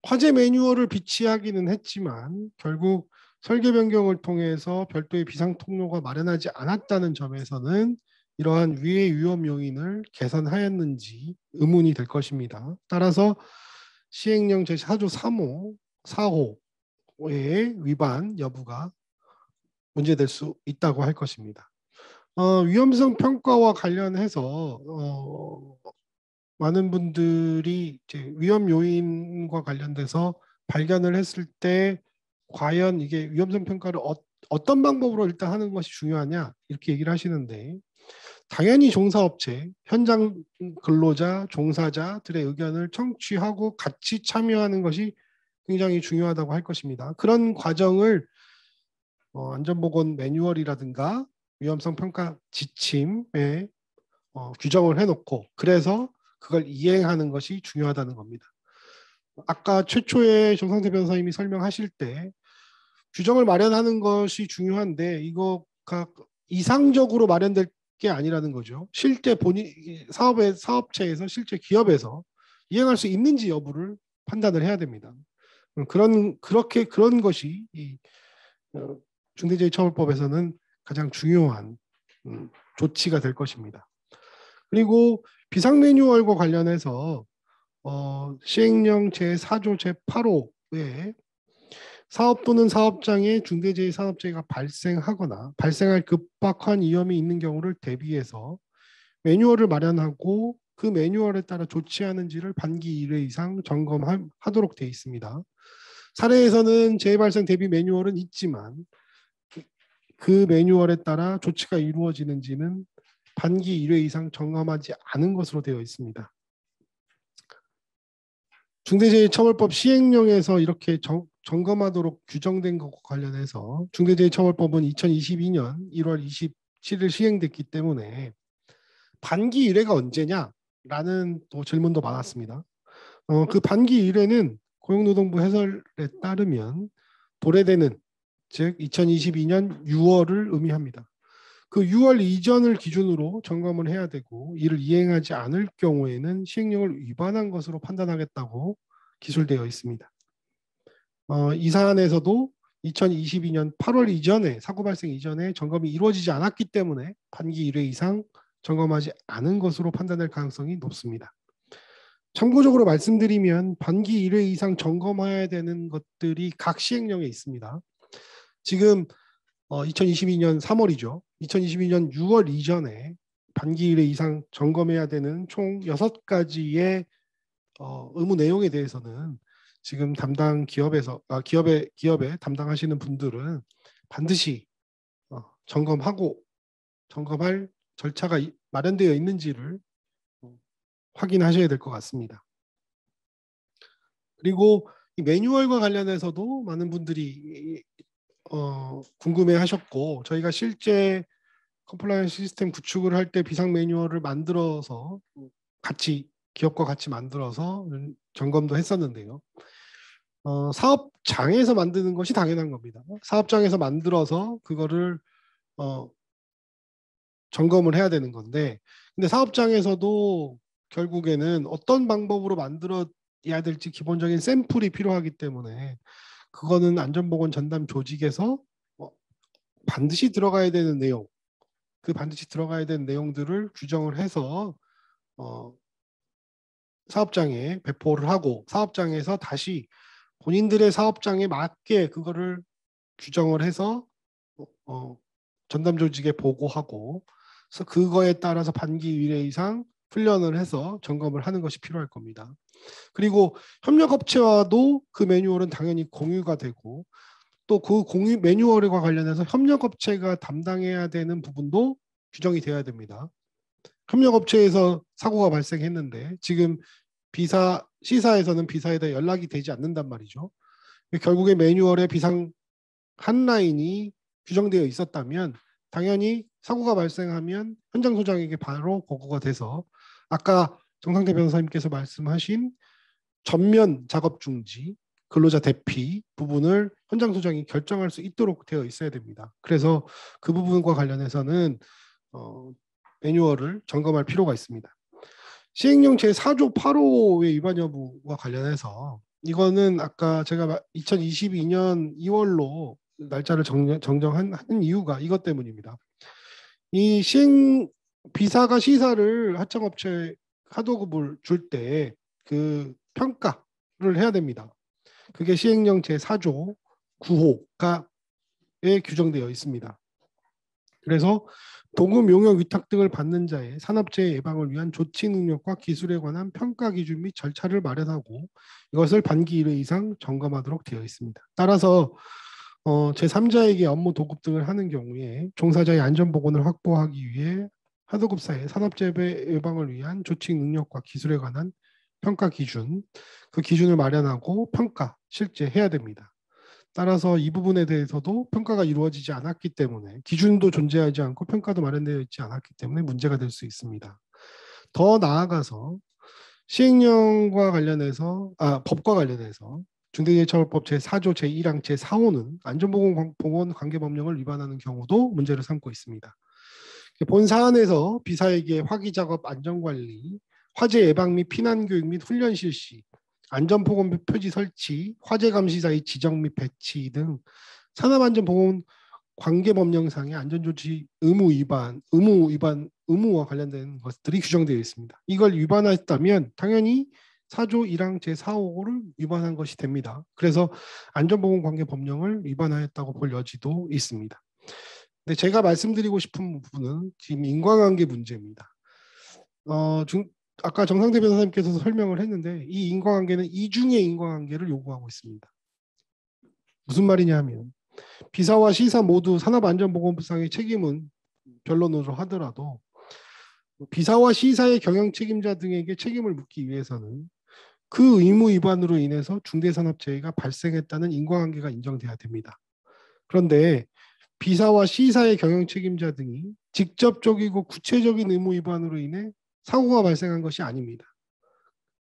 화재 매뉴얼을 비치하기는 했지만 결국 설계 변경을 통해서 별도의 비상 통로가 마련하지 않았다는 점에서는 이러한 위해 위험 요인을 개선하였는지 의문이 될 것입니다. 따라서 시행령 제4조 3호, 4호의 위반 여부가 문제될 수 있다고 할 것입니다. 위험성 평가와 관련해서 많은 분들이 이제 위험 요인과 관련돼서 발견을 했을 때 과연 이게 위험성 평가를 어떤 방법으로 일단 하는 것이 중요하냐 이렇게 얘기를 하시는데 당연히 종사업체, 현장 근로자, 종사자들의 의견을 청취하고 같이 참여하는 것이 굉장히 중요하다고 할 것입니다. 그런 과정을 안전보건 매뉴얼이라든가 위험성 평가 지침에 규정을 해놓고 그래서 그걸 이행하는 것이 중요하다는 겁니다. 아까 최초에 정상태 변호사님이 설명하실 때 규정을 마련하는 것이 중요한데 이거가 이상적으로 마련될 게 아니라는 거죠. 실제 본인 사업체에서 실제 기업에서 이행할 수 있는지 여부를 판단을 해야 됩니다. 그런 것이 이 중대재해처벌법에서는 가장 중요한 조치가 될 것입니다. 그리고 비상 매뉴얼과 관련해서 시행령 제4조 제8호에 사업 또는 사업장에 중대재해 산업재해가 발생하거나 발생할 급박한 위험이 있는 경우를 대비해서 매뉴얼을 마련하고 그 매뉴얼에 따라 조치하는지를 반기 1회 이상 점검하도록 되어 있습니다. 사례에서는 재해 발생 대비 매뉴얼은 있지만 그 매뉴얼에 따라 조치가 이루어지는지는 반기 1회 이상 점검하지 않은 것으로 되어 있습니다. 중대재해처벌법 시행령에서 이렇게 점검하도록 규정된 것과 관련해서 중대재해처벌법은 2022년 1월 27일 시행됐기 때문에 반기 1회가 언제냐라는 또 질문도 많았습니다. 그 반기 1회는 고용노동부 해설에 따르면 도래되는 즉 2022년 6월을 의미합니다. 그 6월 이전을 기준으로 점검을 해야 되고 이를 이행하지 않을 경우에는 시행령을 위반한 것으로 판단하겠다고 기술되어 있습니다. 이 사안에서도 2022년 8월 이전에 사고 발생 이전에 점검이 이루어지지 않았기 때문에 반기 1회 이상 점검하지 않은 것으로 판단될 가능성이 높습니다. 참고적으로 말씀드리면 반기 1회 이상 점검해야 되는 것들이 각 시행령에 있습니다. 지금 2022년 3월이죠. 2022년 6월 이전에 반기 1회 이상 점검해야 되는 총 6가지의 의무 내용에 대해서는 지금 담당 기업에 담당하시는 분들은 반드시 점검할 절차가 마련되어 있는지를 확인하셔야 될 것 같습니다. 그리고 이 매뉴얼과 관련해서도 많은 분들이 궁금해하셨고 저희가 실제 컴플라이언스 시스템 구축을 할 때 비상 매뉴얼을 만들어서 기업과 같이 만들어서 점검도 했었는데요. 사업장에서 만드는 것이 당연한 겁니다. 사업장에서 만들어서 그거를 점검을 해야 되는 건데 근데 사업장에서도 결국에는 어떤 방법으로 만들어야 될지 기본적인 샘플이 필요하기 때문에 그거는 안전보건 전담 조직에서 반드시 들어가야 되는 내용, 반드시 들어가야 되는 내용들을 규정을 해서 사업장에 배포를 하고 사업장에서 다시 본인들의 사업장에 맞게 그거를 규정을 해서 전담 조직에 보고하고 그래서 그거에 따라서 반기 1회 이상 훈련을 해서 점검을 하는 것이 필요할 겁니다. 그리고 협력업체와도 그 매뉴얼은 당연히 공유가 되고 또 그 공유 매뉴얼과 관련해서 협력업체가 담당해야 되는 부분도 규정이 되어야 됩니다. 협력업체에서 사고가 발생했는데 지금 시사에서는 비사에다 연락이 되지 않는단 말이죠. 결국에 매뉴얼에 비상 한라인이 규정되어 있었다면 당연히 사고가 발생하면 현장 소장에게 바로 보고가 돼서 아까 정상태 변호사님께서 말씀하신 전면 작업 중지, 근로자 대피 부분을 현장 소장이 결정할 수 있도록 되어 있어야 됩니다. 그래서 그 부분과 관련해서는 매뉴얼을 점검할 필요가 있습니다. 시행령 제4조 8호의 위반 여부와 관련해서 이거는 아까 제가 2022년 2월로 날짜를 정정한 이유가 이것 때문입니다. 이 비사가 시사를 하청업체 하도급을 줄 때 그 평가를 해야 됩니다. 그게 시행령 제4조 9호가에 규정되어 있습니다. 그래서 도급 용역 위탁 등을 받는 자의 산업재해 예방을 위한 조치 능력과 기술에 관한 평가 기준 및 절차를 마련하고 이것을 반기 1회 이상 점검하도록 되어 있습니다. 따라서 제3자에게 업무 도급 등을 하는 경우에 종사자의 안전보건을 확보하기 위해 하도급사의 산업재해 예방을 위한 조치 능력과 기술에 관한 평가 기준, 그 기준을 마련하고 실제 해야 됩니다. 따라서 이 부분에 대해서도 평가가 이루어지지 않았기 때문에 기준도 존재하지 않고 평가도 마련되어 있지 않았기 때문에 문제가 될 수 있습니다. 더 나아가서 시행령과 관련해서 법과 관련해서 중대재해처벌법 제4조 제1항 제4호는 안전보건 관계법령을 위반하는 경우도 문제를 삼고 있습니다. 본 사안에서 비사에게 화기작업 안전관리, 화재 예방 및 피난교육 및 훈련 실시, 안전보건 표지 설치, 화재 감시자의 지정 및 배치 등 산업안전보건 관계법령상의 안전조치 의무와 관련된 것들이 규정되어 있습니다. 이걸 위반했다면 당연히 4조 1항 제4호를 위반한 것이 됩니다. 그래서 안전보건관계법령을 위반하였다고 볼 여지도 있습니다. 근데 제가 말씀드리고 싶은 부분은 지금 인과관계 문제입니다. 아까 정상태 변호사님께서 설명을 했는데 이 인과관계는 이중의 인과관계를 요구하고 있습니다. 무슨 말이냐 하면 비사와 시사 모두 산업안전보건법상의 책임은 변론으로 하더라도 비사와 시사의 경영 책임자 등에게 책임을 묻기 위해서는 그 의무 위반으로 인해서 중대산업재해가 발생했다는 인과관계가 인정돼야 됩니다. 그런데 비사와 시사의 경영 책임자 등이 직접적이고 구체적인 의무 위반으로 인해 사고가 발생한 것이 아닙니다.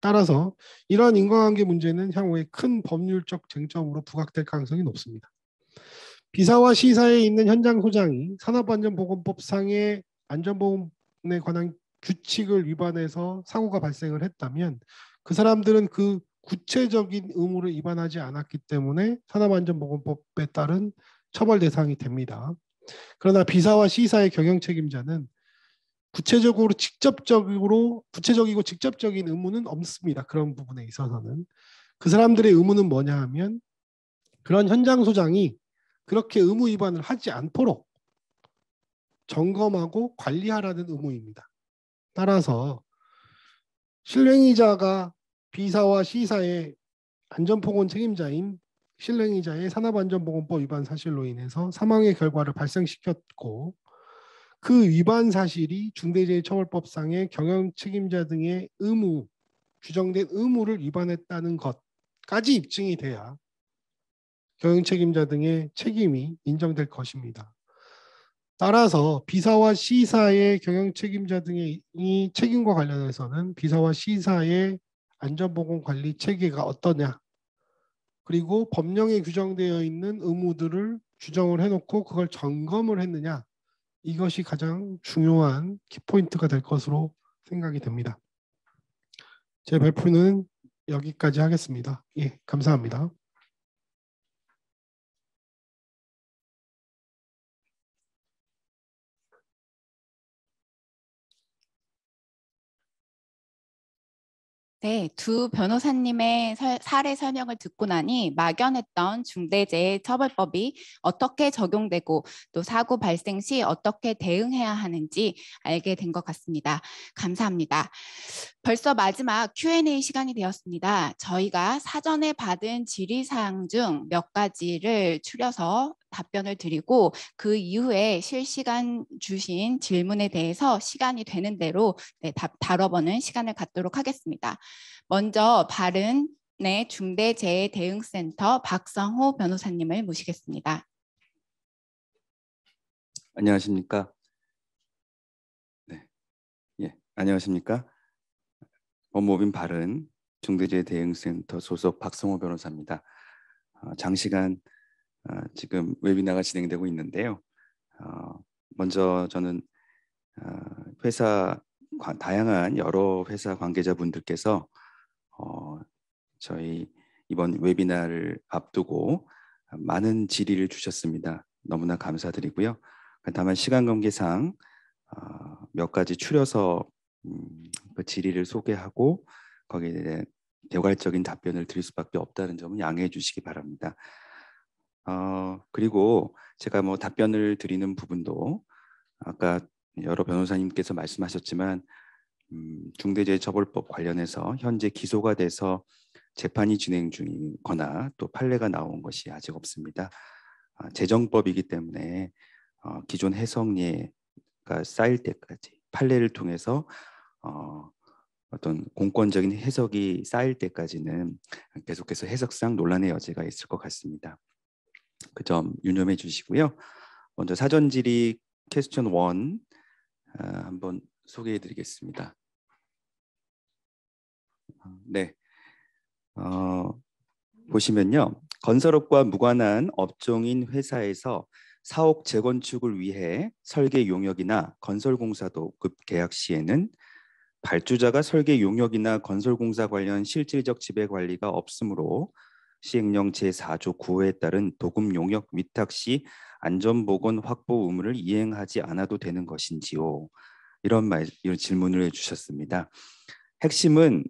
따라서 이러한 인과관계 문제는 향후에 큰 법률적 쟁점으로 부각될 가능성이 높습니다. B사와 C사에 있는 현장 소장이 산업안전보건법상의 안전보건에 관한 규칙을 위반해서 사고가 발생을 했다면 그 사람들은 그 구체적인 의무를 위반하지 않았기 때문에 산업안전보건법에 따른 처벌 대상이 됩니다. 그러나 B사와 C사의 경영 책임자는 구체적이고 직접적인 의무는 없습니다. 그런 부분에 있어서는. 그 사람들의 의무는 뭐냐 하면 그런 현장 소장이 그렇게 의무 위반을 하지 않도록 점검하고 관리하라는 의무입니다. 따라서 실행위자가 B사와 C사의 안전보건 책임자인 실행위자의 산업안전보건법 위반 사실로 인해서 사망의 결과를 발생시켰고 그 위반 사실이 중대재해처벌법상의 경영 책임자 등의 의무, 규정된 의무를 위반했다는 것까지 입증이 돼야 경영 책임자 등의 책임이 인정될 것입니다. 따라서 B사와 C사의 경영 책임자 등의 이 책임과 관련해서는 B사와 C사의 안전보건 관리 체계가 어떠냐, 그리고 법령에 규정되어 있는 의무들을 규정을 해놓고 그걸 점검을 했느냐, 이것이 가장 중요한 키포인트가 될 것으로 생각이 됩니다. 제 발표는 여기까지 하겠습니다. 예, 감사합니다. 네, 두 변호사님의 사례 설명을 듣고 나니 막연했던 중대재해처벌법이 어떻게 적용되고 또 사고 발생 시 어떻게 대응해야 하는지 알게 된 것 같습니다. 감사합니다. 벌써 마지막 Q&A 시간이 되었습니다. 저희가 사전에 받은 질의사항 중 몇 가지를 추려서 답변을 드리고 그 이후에 실시간 주신 질문에 대해서 시간이 되는 대로 다뤄보는 시간을 갖도록 하겠습니다. 먼저 바른의 중대재해대응센터 박성호 변호사님을 모시겠습니다. 안녕하십니까? 네, 예, 안녕하십니까? 법무법인 바른 중대재해대응센터 소속 박성호 변호사입니다. 장시간 지금 웨비나가 진행되고 있는데요. 먼저 저는 다양한 여러 회사 관계자분들께서 저희 이번 웨비나를 앞두고 많은 질의를 주셨습니다. 너무나 감사드리고요. 다만 시간 관계상 몇 가지 추려서 그 질의를 소개하고 거기에 대해 개괄적인 답변을 드릴 수밖에 없다는 점은 양해해 주시기 바랍니다. 그리고 제가 뭐 답변을 드리는 부분도 아까 여러 변호사님께서 말씀하셨지만 중대재해처벌법 관련해서 현재 기소가 돼서 재판이 진행 중이거나 또 판례가 나온 것이 아직 없습니다. 재정법이기 때문에 기존 해석례가 쌓일 때까지 판례를 통해서 어떤 공권적인 해석이 쌓일 때까지는 계속해서 해석상 논란의 여지가 있을 것 같습니다. 그 점 유념해 주시고요. 먼저 사전 질의 퀘스천 1 한번 소개해 드리겠습니다. 네, 보시면요. 건설업과 무관한 업종인 회사에서 사옥 재건축을 위해 설계 용역이나 건설공사 도급 계약 시에는 발주자가 설계 용역이나 건설공사 관련 실질적 지배관리가 없으므로 시행령 제4조 9호에 따른 도급 용역 위탁 시 안전보건 확보 의무를 이행하지 않아도 되는 것인지요? 이런 질문을 해주셨습니다. 핵심은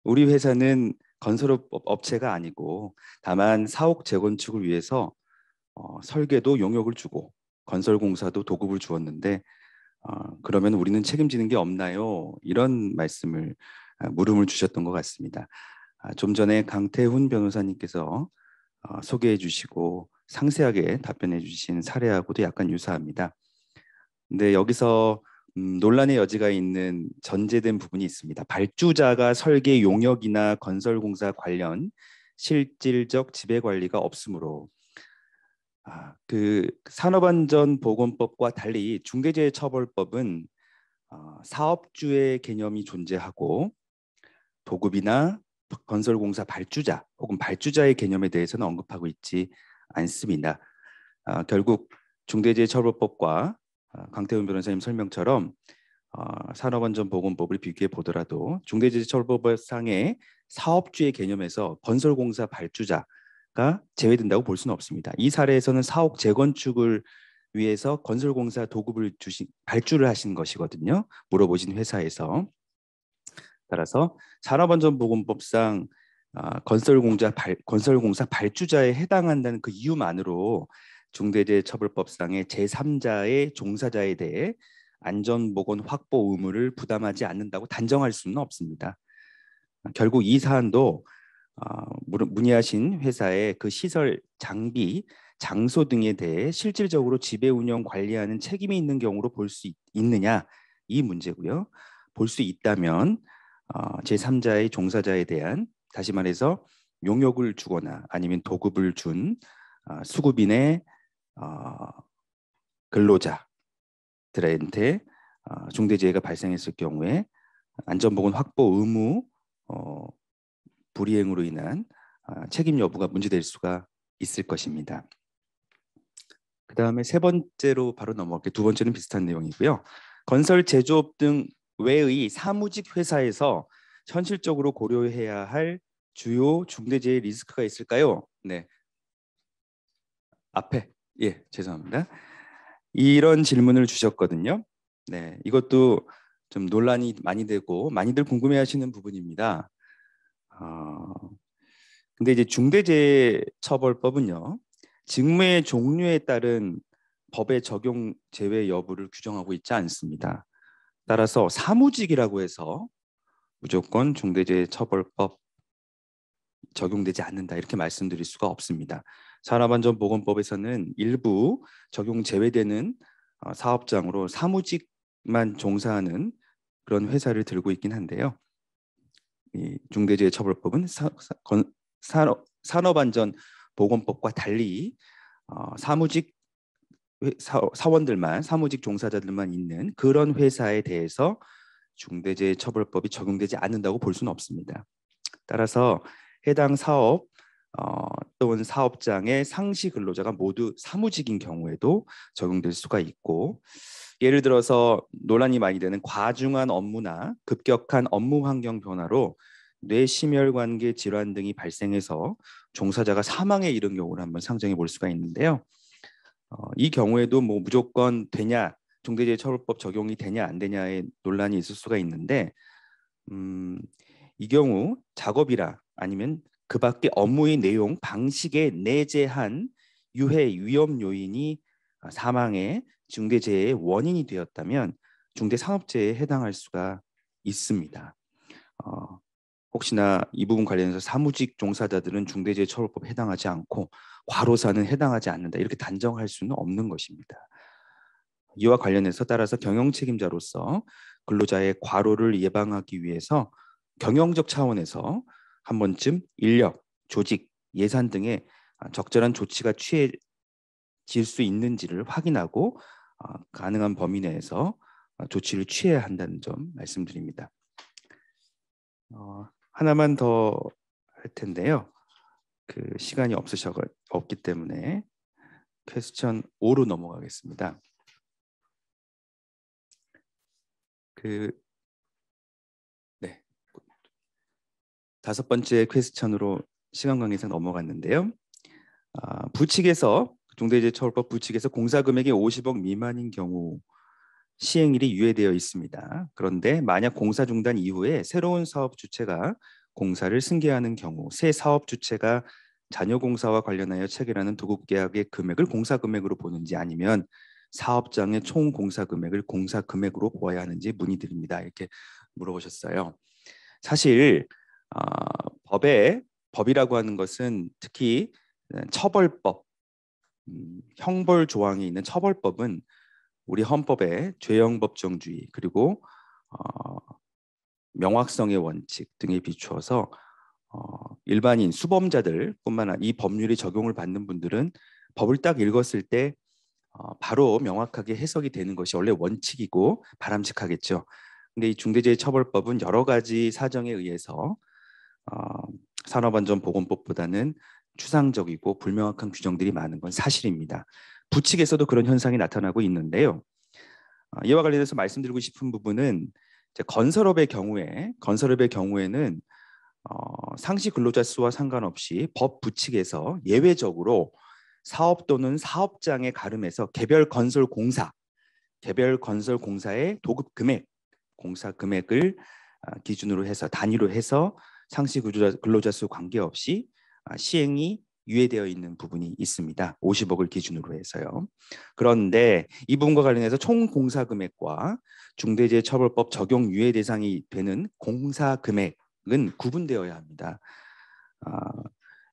우리 회사는 건설업체가 아니고 다만 사옥 재건축을 위해서 설계도 용역을 주고 건설공사도 도급을 주었는데 그러면 우리는 책임지는 게 없나요? 이런 물음을 주셨던 것 같습니다. 좀 전에 강태훈 변호사님께서 소개해 주시고 상세하게 답변해 주신 사례하고도 약간 유사합니다. 근데 여기서 논란의 여지가 있는 전제된 부분이 있습니다. 발주자가 설계 용역이나 건설공사 관련 실질적 지배관리가 없으므로 그 산업안전보건법과 달리 중대재해처벌법은 사업주의 개념이 존재하고 도급이나 건설공사 발주자 혹은 발주자의 개념에 대해서는 언급하고 있지 않습니다. 결국 중대재해처벌법과 강태훈 변호사님 설명처럼 산업안전보건법을 비교해 보더라도 중대재해처벌법상의 사업주의 개념에서 건설공사 발주자가 제외된다고 볼 수는 없습니다. 이 사례에서는 사옥 재건축을 위해서 건설공사 도급을 발주를 하신 것이거든요. 물어보신 회사에서. 따라서 산업안전보건법상 건설공사 발주자에 해당한다는 그 이유만으로 중대재해처벌법상의 제3자의 종사자에 대해 안전보건 확보 의무를 부담하지 않는다고 단정할 수는 없습니다. 결국 이 사안도 문의하신 회사의 그 시설, 장비, 장소 등에 대해 실질적으로 지배 운영 관리하는 책임이 있는 경우로 볼 수 있느냐 이 문제고요. 볼 수 있다면 제3자의 종사자에 대한 다시 말해서 용역을 주거나 아니면 도급을 준 수급인의 근로자들한테 중대재해가 발생했을 경우에 안전보건 확보 의무 불이행으로 인한 책임 여부가 문제될 수가 있을 것입니다. 그 다음에 세 번째로 바로 넘어갈게요. 두 번째는 비슷한 내용이고요. 건설 제조업 등 외의 사무직 회사에서 현실적으로 고려해야 할 주요 중대재해 리스크가 있을까요? 네. 앞에 죄송합니다. 이런 질문을 주셨거든요. 네, 이것도 좀 논란이 많이 되고 많이들 궁금해하시는 부분입니다. 근데 이제 중대재해처벌법은요, 직무의 종류에 따른 법의 적용 제외 여부를 규정하고 있지 않습니다. 따라서 사무직이라고 해서 무조건 중대재해처벌법 적용되지 않는다 이렇게 말씀드릴 수가 없습니다. 산업안전보건법에서는 일부 적용 제외되는 사업장으로 사무직만 종사하는 그런 회사를 들고 있긴 한데요. 이 중대재해처벌법은 산업안전보건법과 달리 사무직 사원들만, 사무직 종사자들만 있는 그런 회사에 대해서 중대재해처벌법이 적용되지 않는다고 볼 수는 없습니다. 따라서 해당 사업 또는 사업장의 상시 근로자가 모두 사무직인 경우에도 적용될 수가 있고, 예를 들어서 논란이 많이 되는 과중한 업무나 급격한 업무 환경 변화로 뇌심혈관계 질환 등이 발생해서 종사자가 사망에 이른 경우를 한번 상정해 볼 수가 있는데요. 이 경우에도 뭐 무조건 되냐, 중대재해처벌법 적용이 되냐 안 되냐의 논란이 있을 수가 있는데, 이 경우 작업이라 아니면 그 밖의 업무의 내용, 방식에 내재한 유해 위험 요인이 사망의 중대재해의 원인이 되었다면 중대산업재해에 해당할 수가 있습니다. 혹시나 이 부분 관련해서 사무직 종사자들은 중대재해처벌법에 해당하지 않고 과로사는 해당하지 않는다 이렇게 단정할 수는 없는 것입니다. 이와 관련해서 따라서 경영책임자로서 근로자의 과로를 예방하기 위해서 경영적 차원에서 한 번쯤 인력, 조직, 예산 등의 적절한 조치가 취해질 수 있는지를 확인하고 가능한 범위 내에서 조치를 취해야 한다는 점 말씀드립니다. 하나만 더 할 텐데요. 그 시간이 없기 때문에 퀘스천 5로 넘어가겠습니다. 다섯 번째 퀘스천으로 시간 관계상 넘어갔는데요. 부칙에서 중대재해처벌법 부칙에서 공사금액이 50억 미만인 경우 시행일이 유예되어 있습니다. 그런데 만약 공사 중단 이후에 새로운 사업 주체가 공사를 승계하는 경우 새 사업 주체가 잔여 공사와 관련하여 체결하는 도급계약의 금액을 공사금액으로 보는지 아니면 사업장의 총 공사금액을 공사금액으로 보아야 하는지 문의드립니다. 이렇게 물어보셨어요. 사실 법이라고 하는 것은 특히 처벌법, 형벌 조항이 있는 처벌법은 우리 헌법의 죄형법정주의 그리고 명확성의 원칙 등에 비추어서 일반인 수범자들뿐만 아니라 이 법률이 적용을 받는 분들은 법을 딱 읽었을 때 바로 명확하게 해석이 되는 것이 원래 원칙이고 바람직하겠죠. 근데 이 중대재해처벌법은 여러 가지 사정에 의해서 산업안전보건법보다는 추상적이고 불명확한 규정들이 많은 건 사실입니다. 부측에서도 그런 현상이 나타나고 있는데요. 이와 관련해서 말씀드리고 싶은 부분은 이제 건설업의 경우에는 상시 근로자 수와 상관없이 법 부칙에서 예외적으로 사업 또는 사업장에 가름해서 개별 건설 공사의 도급 금액, 공사 금액을 기준으로 해서 단위로 해서 상시 근로자 수 관계없이 시행이 유예되어 있는 부분이 있습니다. 50억을 기준으로 해서요. 그런데 이 부분과 관련해서 총 공사 금액과 중대재해처벌법 적용 유예 대상이 되는 공사 금액은 구분되어야 합니다.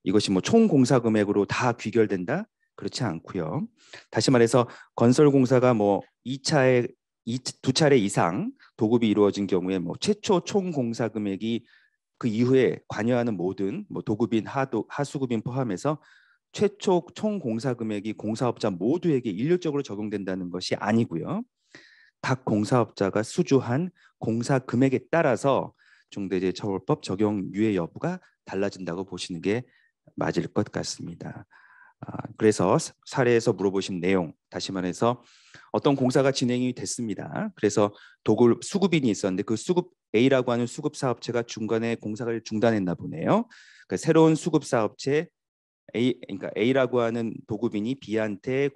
이것이 뭐 총 공사 금액으로 다 귀결된다? 그렇지 않고요. 다시 말해서 건설 공사가 뭐 두 차례 이상 도급이 이루어진 경우에 뭐 최초 총 공사 금액이 그 이후에 관여하는 모든 뭐 도급인 하수급인 포함해서 최초 총 공사 금액이 공사업자 모두에게 일률적으로 적용된다는 것이 아니고요. 각 공사업자가 수주한 공사 금액에 따라서 중대재해처벌법 적용 유예 여부가 달라진다고 보시는 게 맞을 것 같습니다. 그래서 사례에서 물어보신 내용, 다시 말해서 어떤 공사가 진행이 됐습니다. 그래서 도급 수급인이 있었는데 그 수급 A라고 하는 수급 사업체가 중간에 공사를 중단했나 보네요. 그러니까 새로운 수급 사업체 그러니까 A라고 하는 도급인이 B한테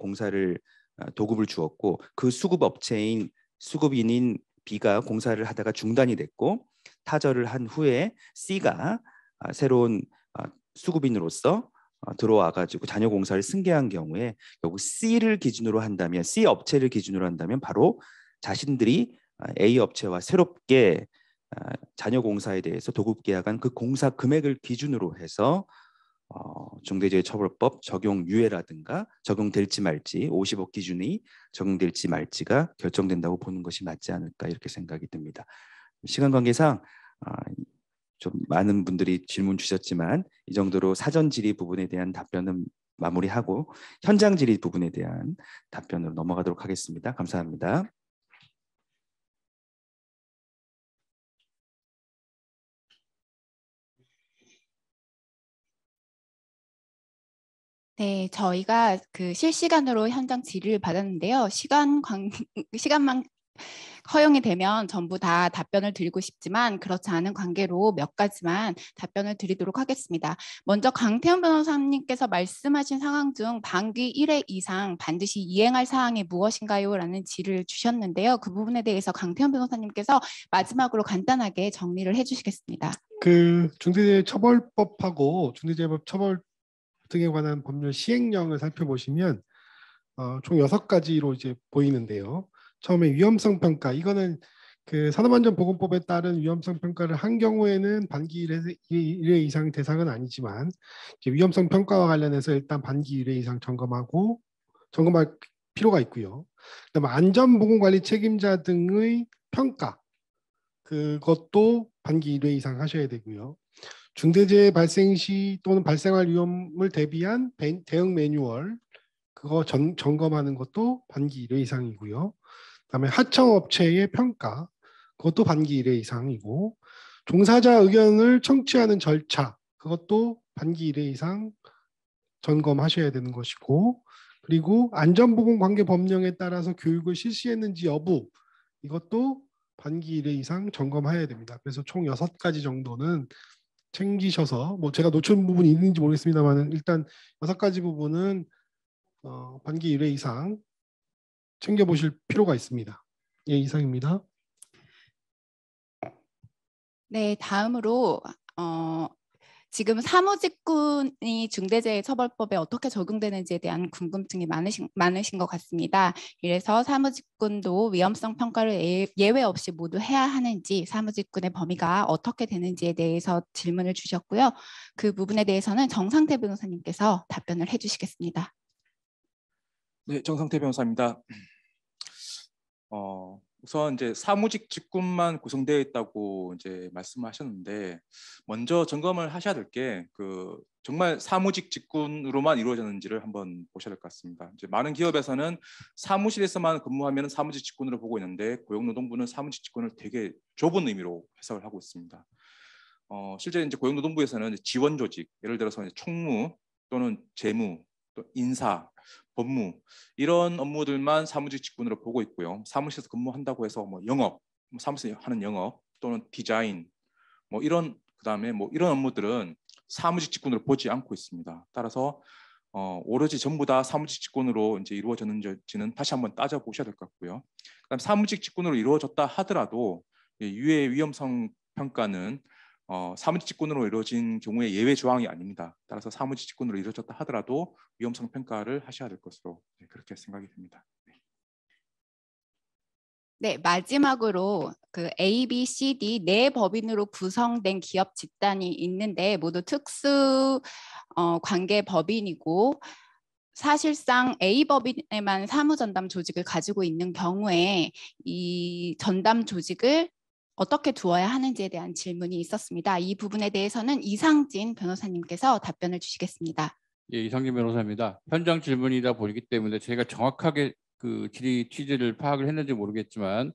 도급을 주었고 그 수급인인 B가 공사를 하다가 중단이 됐고 타절을 한 후에 C가 새로운 수급인으로서 들어와가지고 잔여 공사를 승계한 경우에 결국 C를 기준으로 한다면 C 업체를 기준으로 한다면 바로 자신들이 A 업체와 새롭게 잔여 공사에 대해서 도급 계약한 그 공사 금액을 기준으로 해서 중대재해처벌법 적용 유예라든가 적용될지 말지 50억 기준이 적용될지 말지가 결정된다고 보는 것이 맞지 않을까 이렇게 생각이 듭니다. 시간 관계상 좀 많은 분들이 질문 주셨지만 이 정도로 사전 질의 부분에 대한 답변은 마무리하고 현장 질의 부분에 대한 답변으로 넘어가도록 하겠습니다. 감사합니다. 네, 저희가 그 실시간으로 현장 질의를 받았는데요. 시간만 허용이 되면 전부 다 답변을 드리고 싶지만 그렇지 않은 관계로 몇 가지만 답변을 드리도록 하겠습니다. 먼저 강태훈 변호사님께서 말씀하신 상황 중 반기 1회 이상 반드시 이행할 사항이 무엇인가요? 라는 질의를 주셨는데요. 그 부분에 대해서 강태훈 변호사님께서 마지막으로 간단하게 정리를 해주시겠습니다. 그 중대재해처벌법하고 중대재해법 처벌 등에 관한 법률 시행령을 살펴보시면 총 6가지로 이제 보이는데요. 처음에 위험성 평가, 이거는 그 산업안전보건법에 따른 위험성 평가를 한 경우에는 반기 1회 이상 대상은 아니지만 이제 위험성 평가와 관련해서 일단 반기 1회 이상 점검할 필요가 있고요. 그다음에 안전보건관리 책임자 등의 평가, 그것도 반기 1회 이상 하셔야 되고요. 중대재해 발생 시 또는 발생할 위험을 대비한 대응 매뉴얼, 그거 점검하는 것도 반기 1회 이상이고요. 그다음에 하청업체의 평가, 그것도 반기 1회 이상이고, 종사자 의견을 청취하는 절차, 그것도 반기 1회 이상 점검하셔야 되는 것이고, 그리고 안전보건관계법령에 따라서 교육을 실시했는지 여부, 이것도 반기 1회 이상 점검해야 됩니다. 그래서 총 6가지 정도는 챙기셔서, 뭐 제가 놓친 부분이 있는지 모르겠습니다만 일단 6가지 부분은 반기 1회 이상 챙겨보실 필요가 있습니다. 예, 이상입니다. 네, 다음으로 지금 사무직군이 중대재해처벌법에 어떻게 적용되는지에 대한 궁금증이 많으신 것 같습니다. 이래서 사무직군도 위험성 평가를 예외 없이 모두 해야 하는지, 사무직군의 범위가 어떻게 되는지에 대해서 질문을 주셨고요. 그 부분에 대해서는 정상태 변호사님께서 답변을 해주시겠습니다. 네, 정상태 변호사입니다. 우선 이제 사무직 직군만 구성되어 있다고 이제 말씀하셨는데 먼저 점검을 하셔야 될 게 정말 사무직 직군으로만 이루어졌는지를 한번 보셔야 될 것 같습니다. 이제 많은 기업에서는 사무실에서만 근무하면 사무직 직군으로 보고 있는데 고용노동부는 사무직 직군을 되게 좁은 의미로 해석을 하고 있습니다. 실제 이제 고용노동부에서는 지원 조직, 예를 들어서 이제 총무 또는 재무, 또 인사, 법무 이런 업무들만 사무직 직군으로 보고 있고요. 사무실에서 근무한다고 해서 뭐 영업, 사무실에서 하는 영업 또는 디자인 뭐 이런 그다음에 뭐 이런 업무들은 사무직 직군으로 보지 않고 있습니다. 따라서 오로지 전부 다 사무직 직군으로 이제 이루어졌는지는 다시 한번 따져보셔야 될 것 같고요. 그다음 사무직 직군으로 이루어졌다 하더라도 유해 위험성 평가는 사무직 직군으로 이루어진 경우에 예외 조항이 아닙니다. 따라서 사무직 직군으로 이루어졌다 하더라도 위험성 평가를 하셔야 될 것으로 그렇게 생각이 됩니다. 네, 마지막으로 그 A, B, C, D 네 법인으로 구성된 기업 집단이 있는데 모두 특수 관계 법인이고 사실상 A 법인에만 사무전담 조직을 가지고 있는 경우에 이 전담 조직을 어떻게 두어야 하는지에 대한 질문이 있었습니다. 이 부분에 대해서는 이상진 변호사님께서 답변을 주시겠습니다. 예, 이상진 변호사입니다. 현장 질문이다 보기 때문에 제가 정확하게 그 질의 취지를 파악을 했는지 모르겠지만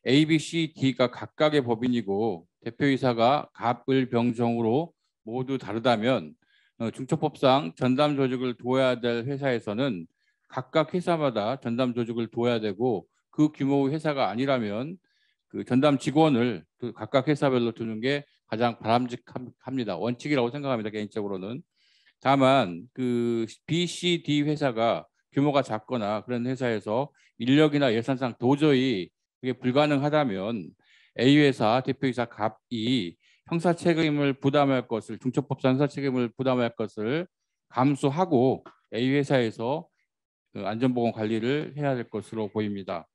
A, B, C, D가 각각의 법인이고 대표이사가 갑을 병정으로 모두 다르다면 중처법상 전담 조직을 두어야 될 회사에서는 각각 회사마다 전담 조직을 두어야 되고 그 규모의 회사가 아니라면 그 전담 직원을 그 각각 회사별로 두는 게 가장 바람직합니다. 원칙이라고 생각합니다. 개인적으로는. 다만 그 B, C, D 회사가 규모가 작거나 그런 회사에서 인력이나 예산상 도저히 그게 불가능하다면 A 회사 대표이사 갑이 형사 책임을 부담할 것을 중처법상 형사 책임을 부담할 것을 감수하고 A 회사에서 그 안전보건 관리를 해야 될 것으로 보입니다.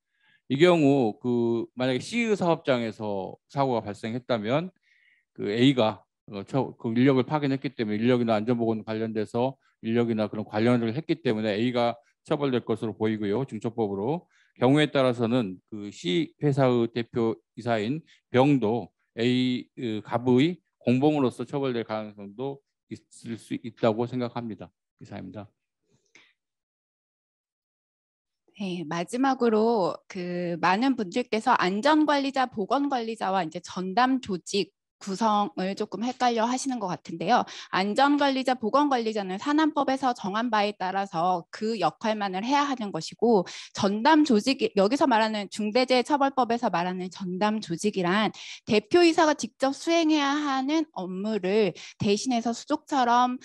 이 경우 그 만약에 C 사업장에서 사고가 발생했다면 그 A가 그 인력을 파견했기 때문에 인력이나 안전보건 관련돼서 인력이나 그런 관련을 했기 때문에 A가 처벌될 것으로 보이고요. 중처법으로 경우에 따라서는 그 C 회사의 대표이사인 병도 A 갑의 공범으로서 처벌될 가능성도 있을 수 있다고 생각합니다. 이상입니다. 네, 마지막으로 그 많은 분들께서 안전관리자, 보건관리자와 이제 전담 조직 구성을 조금 헷갈려 하시는 것 같은데요. 안전관리자, 보건관리자는 산안법에서 정한 바에 따라서 그 역할만을 해야 하는 것이고 전담 조직, 여기서 말하는 중대재해처벌법에서 말하는 전담 조직이란 대표이사가 직접 수행해야 하는 업무를 대신해서 수족처럼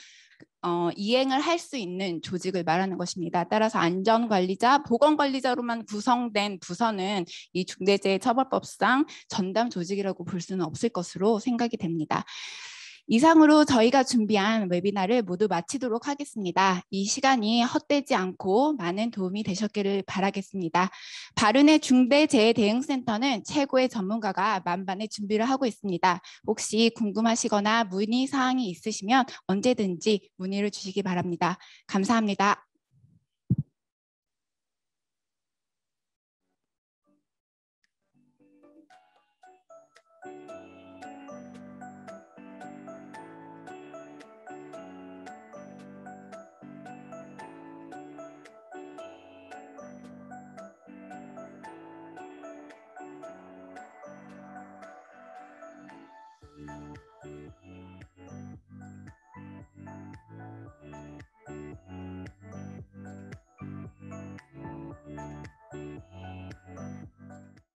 이행을 할 수 있는 조직을 말하는 것입니다. 따라서 안전관리자, 보건관리자로만 구성된 부서는 이 중대재해처벌법상 전담 조직이라고 볼 수는 없을 것으로 생각이 됩니다. 이상으로 저희가 준비한 웨비나를 모두 마치도록 하겠습니다. 이 시간이 헛되지 않고 많은 도움이 되셨기를 바라겠습니다. 바른의 중대재해대응센터는 최고의 전문가가 만반의 준비를 하고 있습니다. 혹시 궁금하시거나 문의사항이 있으시면 언제든지 문의를 주시기 바랍니다. 감사합니다.